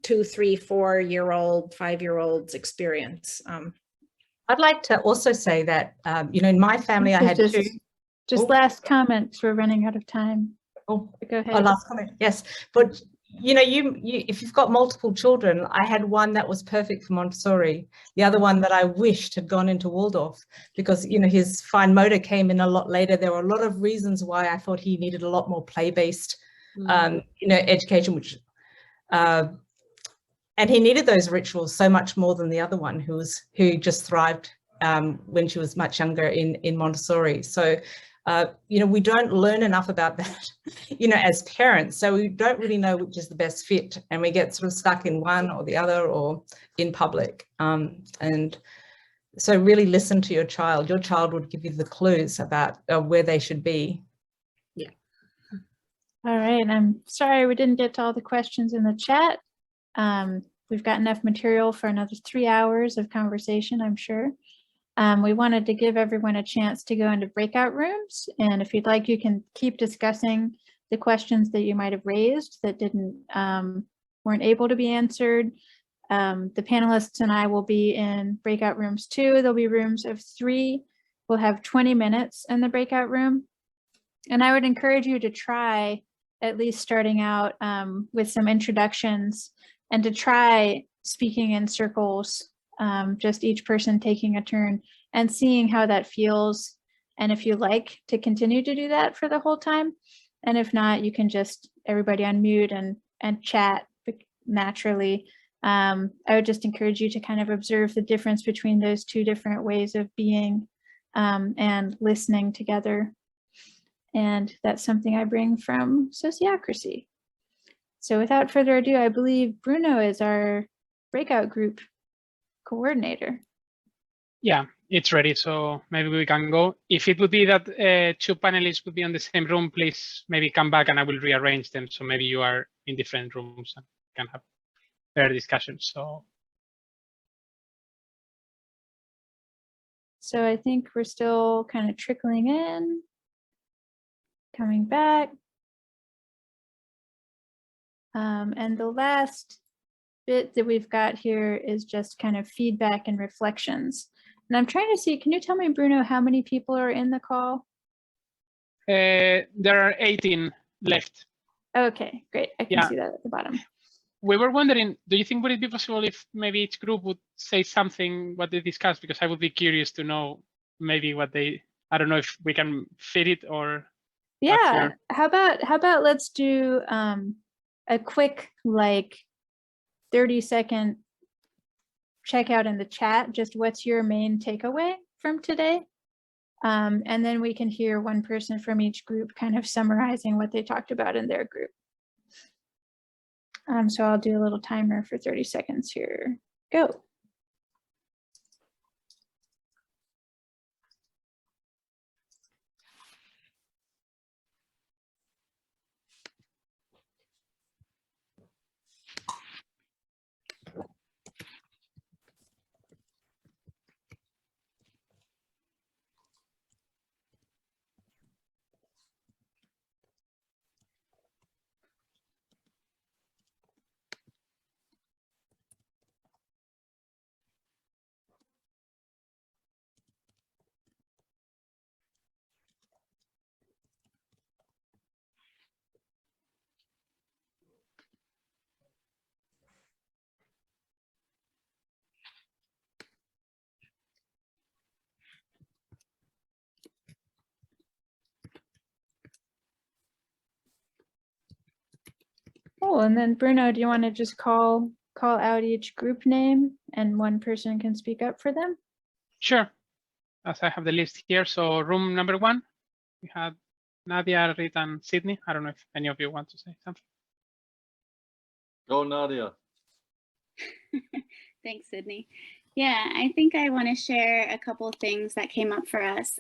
2, 3, 4-year-old, 5-year-olds experience. I'd like to also say that, you know, in my family, I had two. Just last comments. We're running out of time. Oh, Go ahead. oh, last comment. Yes, but you know, you if you've got multiple children, I had one that was perfect for Montessori, the other one that I wished had gone into Waldorf, because you know his fine motor came in a lot later. There were a lot of reasons why I thought he needed a lot more play-based, you know, education, which and he needed those rituals so much more than the other one who just thrived when she was much younger in Montessori. So. You know, we don't learn enough about that, you know, as parents. So we don't really know which is the best fit, and we get sort of stuck in one or the other or in public. And so really listen to your child. Your child would give you the clues about where they should be. Yeah. All right. I'm sorry we didn't get to all the questions in the chat. We've got enough material for another 3 hours of conversation, I'm sure. We wanted to give everyone a chance to go into breakout rooms, and if you'd like, you can keep discussing the questions that you might have raised that weren't able to be answered. The panelists and I will be in breakout rooms 2. There'll be rooms of 3. We'll have 20 minutes in the breakout room, and I would encourage you to try at least starting out with some introductions and to try speaking in circles. Just each person taking a turn and seeing how that feels. And if you like to continue to do that for the whole time, and if not, you can just everybody unmute and chat naturally. I would just encourage you to kind of observe the difference between those two different ways of being and listening together. And that's something I bring from sociocracy. So without further ado, I believe Bruno is our breakout group coordinator. Yeah, it's ready, so maybe we can go. If it would be that 2 panelists would be on the same room, please maybe come back and I will rearrange them, so maybe you are in different rooms and can have better discussions. So I think we're still kind of trickling in, coming back. And the last bit that we've got here is just kind of feedback and reflections. And I'm trying to see, can you tell me, Bruno, how many people are in the call? There are 18 left. Okay, great. I can see that at the bottom. We were wondering, do you think would it be possible if maybe each group would say something what they discussed? Because I would be curious to know maybe what they, I don't know if we can fit it or. Yeah, how about let's do a quick like 30-second checkout in the chat, just what's your main takeaway from today? And then we can hear one person from each group kind of summarizing what they talked about in their group. So I'll do a little timer for 30 seconds here. Go. Oh, and then Bruno, do you want to just call out each group name and one person can speak up for them? Sure. As I have the list here. So room number 1, we had Nadia, Rita, and Sidney. I don't know if any of you want to say something. Go, Nadia. Thanks, Sidney. Yeah, I think I want to share a couple of things that came up for us.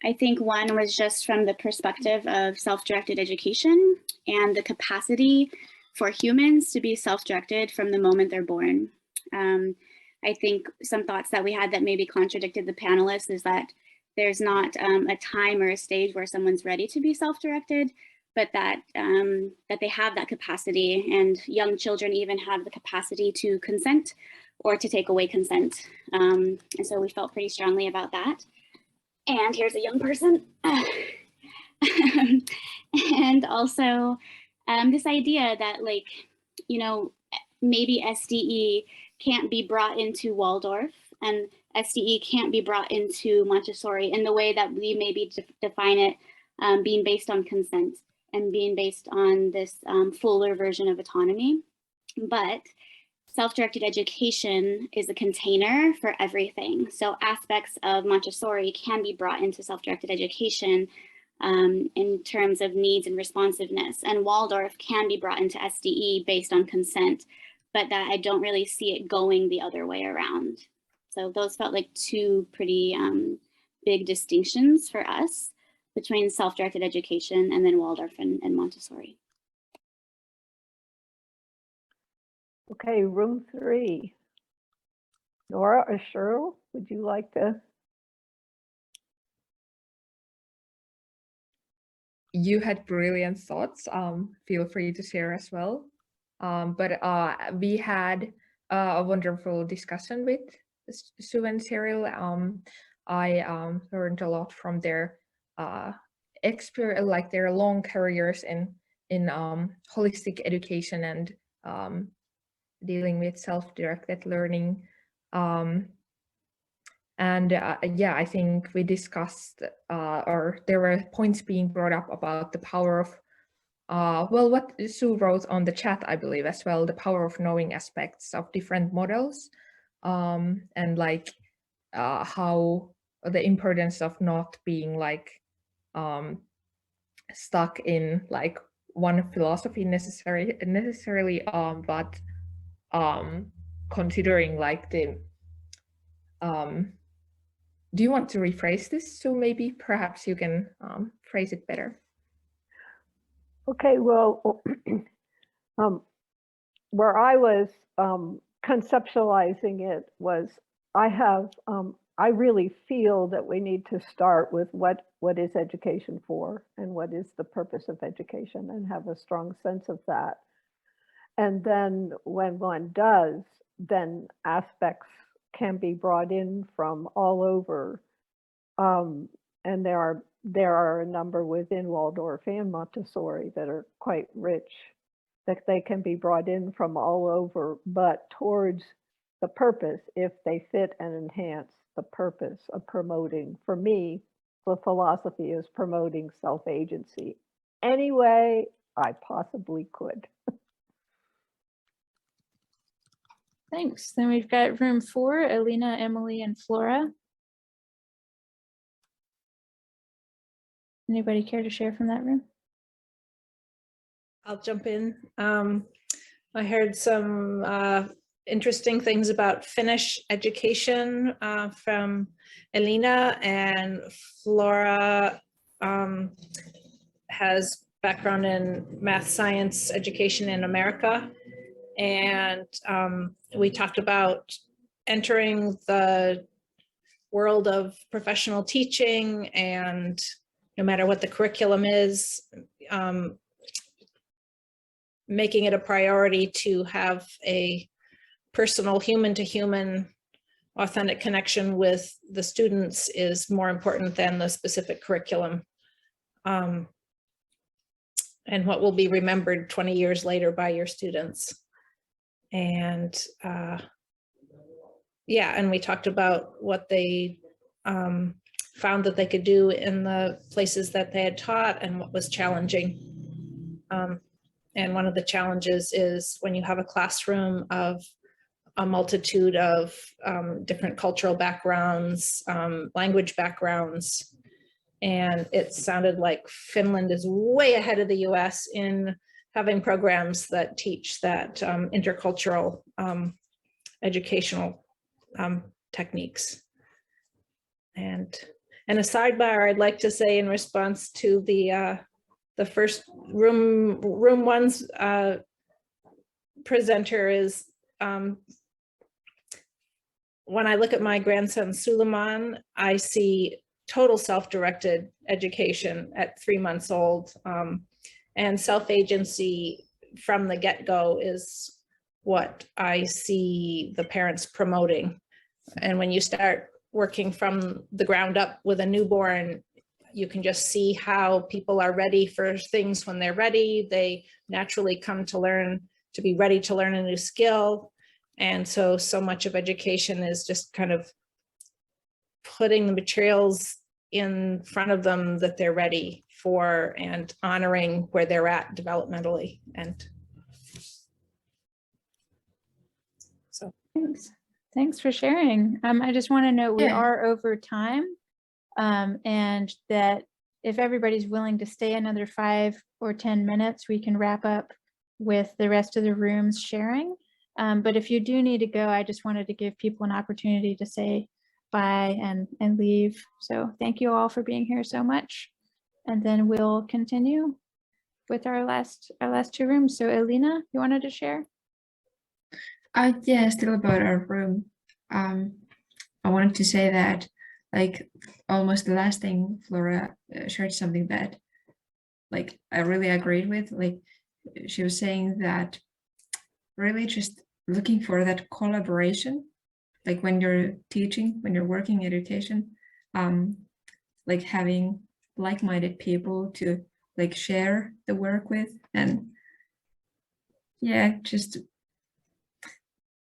I think one was just from the perspective of self-directed education and the capacity for humans to be self-directed from the moment they're born. I think some thoughts that we had that maybe contradicted the panelists is that there's not a time or a stage where someone's ready to be self-directed, but that that they have that capacity, and young children even have the capacity to consent or to take away consent. And so we felt pretty strongly about that. And here's a young person. And also this idea that, like, you know, maybe SDE can't be brought into Waldorf, and SDE can't be brought into Montessori in the way that we maybe define it, being based on consent and being based on this fuller version of autonomy. But self-directed education is a container for everything. So aspects of Montessori can be brought into self-directed education in terms of needs and responsiveness. And Waldorf can be brought into SDE based on consent, but that I don't really see it going the other way around. So those felt like two pretty big distinctions for us between self-directed education and then Waldorf and Montessori. Okay, room 3. Nora or Cheryl, would you like to? You had brilliant thoughts. Feel free to share as well. But we had a wonderful discussion with Sue and Cyril. I learned a lot from their experience, like their long careers in holistic education and dealing with self-directed learning. Yeah, I think we discussed, or there were points being brought up about the power of, well, what Sue wrote on the chat, I believe, as well, the power of knowing aspects of different models, and like how the importance of not being like stuck in like one philosophy necessarily, but considering like the do you want to rephrase this? So maybe perhaps you can phrase it better. Okay, well, where I was conceptualizing it was, I really feel that we need to start with what is education for and what is the purpose of education, and have a strong sense of that. And then when one does, then aspects can be brought in from all over. And there are a number within Waldorf and Montessori that are quite rich, that they can be brought in from all over, but towards the purpose, if they fit and enhance the purpose of promoting. For me, the philosophy is promoting self-agency any way I possibly could. Thanks. Then we've got room 4, Alina, Emily, and Flora. Anybody care to share from that room? I'll jump in. I heard some interesting things about Finnish education from Elina, and Flora has background in math science education in America. And we talked about entering the world of professional teaching, and no matter what the curriculum is, making it a priority to have a personal human-to-human authentic connection with the students is more important than the specific curriculum. And what will be remembered 20 years later by your students. And yeah, and we talked about what they found that they could do in the places that they had taught and what was challenging. And one of the challenges is when you have a classroom of a multitude of different cultural backgrounds, language backgrounds, and it sounded like Finland is way ahead of the US in having programs that teach that intercultural educational techniques. And a sidebar, I'd like to say in response to the first room one's presenter is, when I look at my grandson Suleiman, I see total self-directed education at 3 months old. And self-agency from the get-go is what I see the parents promoting. And when you start working from the ground up with a newborn, you can just see how people are ready for things when they're ready. They naturally come to learn, to be ready to learn a new skill. And so much of education is just kind of putting the materials in front of them that they're ready for and honoring where they're at developmentally. And so Thanks for sharing. I just want to note we Yeah. are over time, and that if everybody's willing to stay another 5 or 10 minutes, we can wrap up with the rest of the rooms sharing. But if you do need to go, I just wanted to give people an opportunity to say bye and leave. So thank you all for being here so much. And then we'll continue with our last 2 rooms. So Elena, you wanted to share? Yeah, still about our room. I wanted to say that, like, almost the last thing Flora shared something that, like, I really agreed with. Like, she was saying that really just looking for that collaboration, like when you're teaching, when you're working education, like having like-minded people to like share the work with, and yeah, just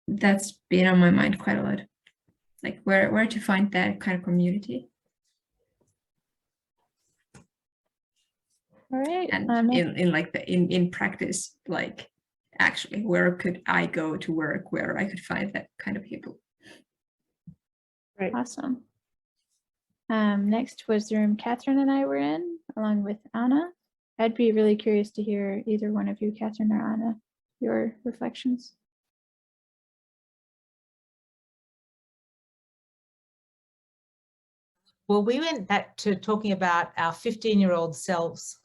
that's been on my mind quite a lot, like where to find that kind of community. All right. And in like in practice, like actually where could I go to work where I could find that kind of people. right. Awesome. Next was the room Catherine and I were in, along with Anna. I'd be really curious to hear either one of you, Catherine or Anna, your reflections. Well, we went back to talking about our 15-year-old selves,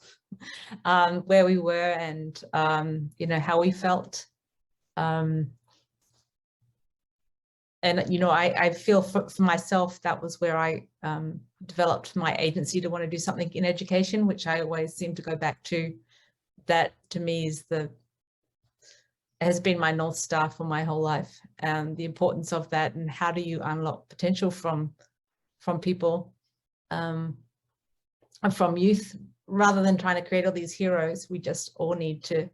where we were and, you know, how we felt. And, you know, I feel for myself, that was where I developed my agency to want to do something in education, which I always seem to go back to. That to me is has been my North Star for my whole life, and the importance of that, and how do you unlock potential from people, and from youth, rather than trying to create all these heroes. We just all need to,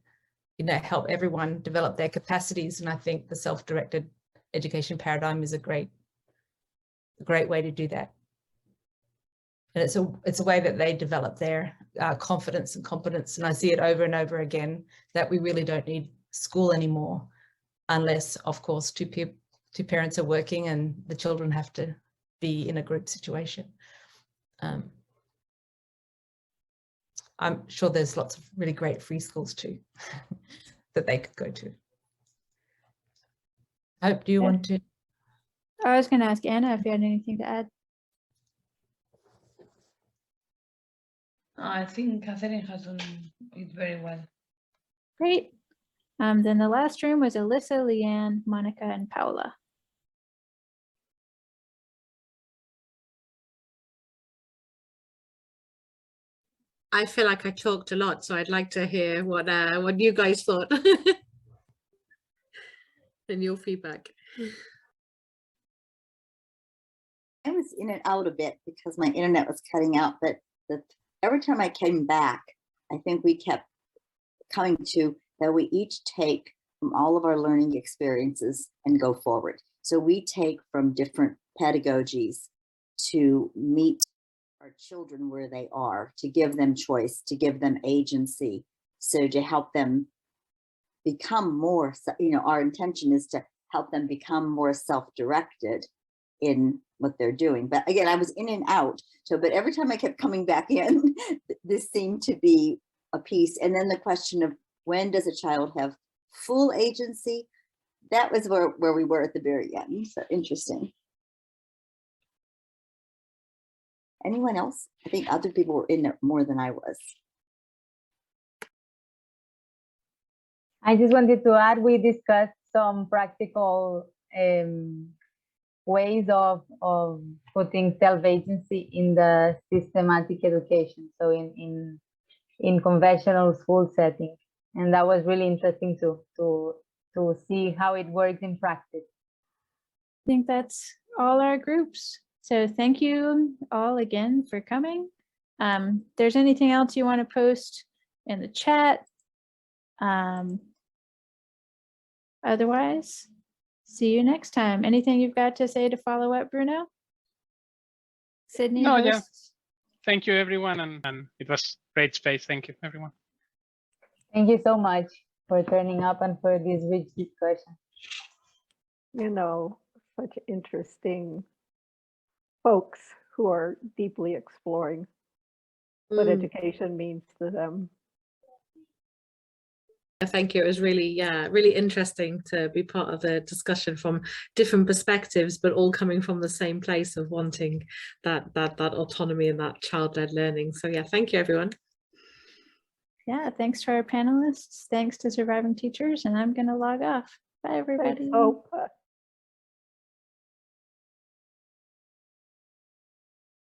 you know, help everyone develop their capacities. And I think the self-directed education paradigm is a great way to do that. And it's a way that they develop their confidence and competence. And I see it over and over again, that we really don't need school anymore, unless, of course, two parents are working and the children have to be in a group situation. I'm sure there's lots of really great free schools too that they could go to. Hope, do you want to? I was going to ask Anna if you had anything to add. I think Catherine has done it very well. Great. Then the last room was Alyssa, Leanne, Monica, and Paula. I feel like I talked a lot, so I'd like to hear what you guys thought and your feedback. I was in and out a bit because my internet was cutting out, but every time I came back, I think we kept coming to that we each take from all of our learning experiences and go forward. So we take from different pedagogies to meet our children where they are, to give them choice, to give them agency. So to help them become more, you know, our intention is to help them become more self-directed in what they're doing. But again, I was in and out. So, but every time I kept coming back in, this seemed to be a piece. And then the question of when does a child have full agency? That was where we were at the very end. So interesting. Anyone else? I think other people were in there more than I was. I just wanted to add, we discussed some practical ways of putting self-agency in the systematic education. So in in conventional school setting. And that was really interesting to see how it works in practice. I think that's all our groups. So thank you all again for coming. There's anything else you want to post in the chat? Otherwise, see you next time. Anything you've got to say to follow up, Bruno? Sidney? No, yeah. hosts? Thank you, everyone. And it was great space. Thank you, everyone. Thank you so much for turning up and for this rich discussion. You know, such interesting folks who are deeply exploring what education means to them. Thank you. It was really, really interesting to be part of the discussion from different perspectives, but all coming from the same place of wanting that autonomy and that child-led learning. So yeah, thank you, everyone. Yeah, thanks to our panelists. Thanks to surviving teachers. And I'm going to log off. Bye, everybody. Thanks, Hope.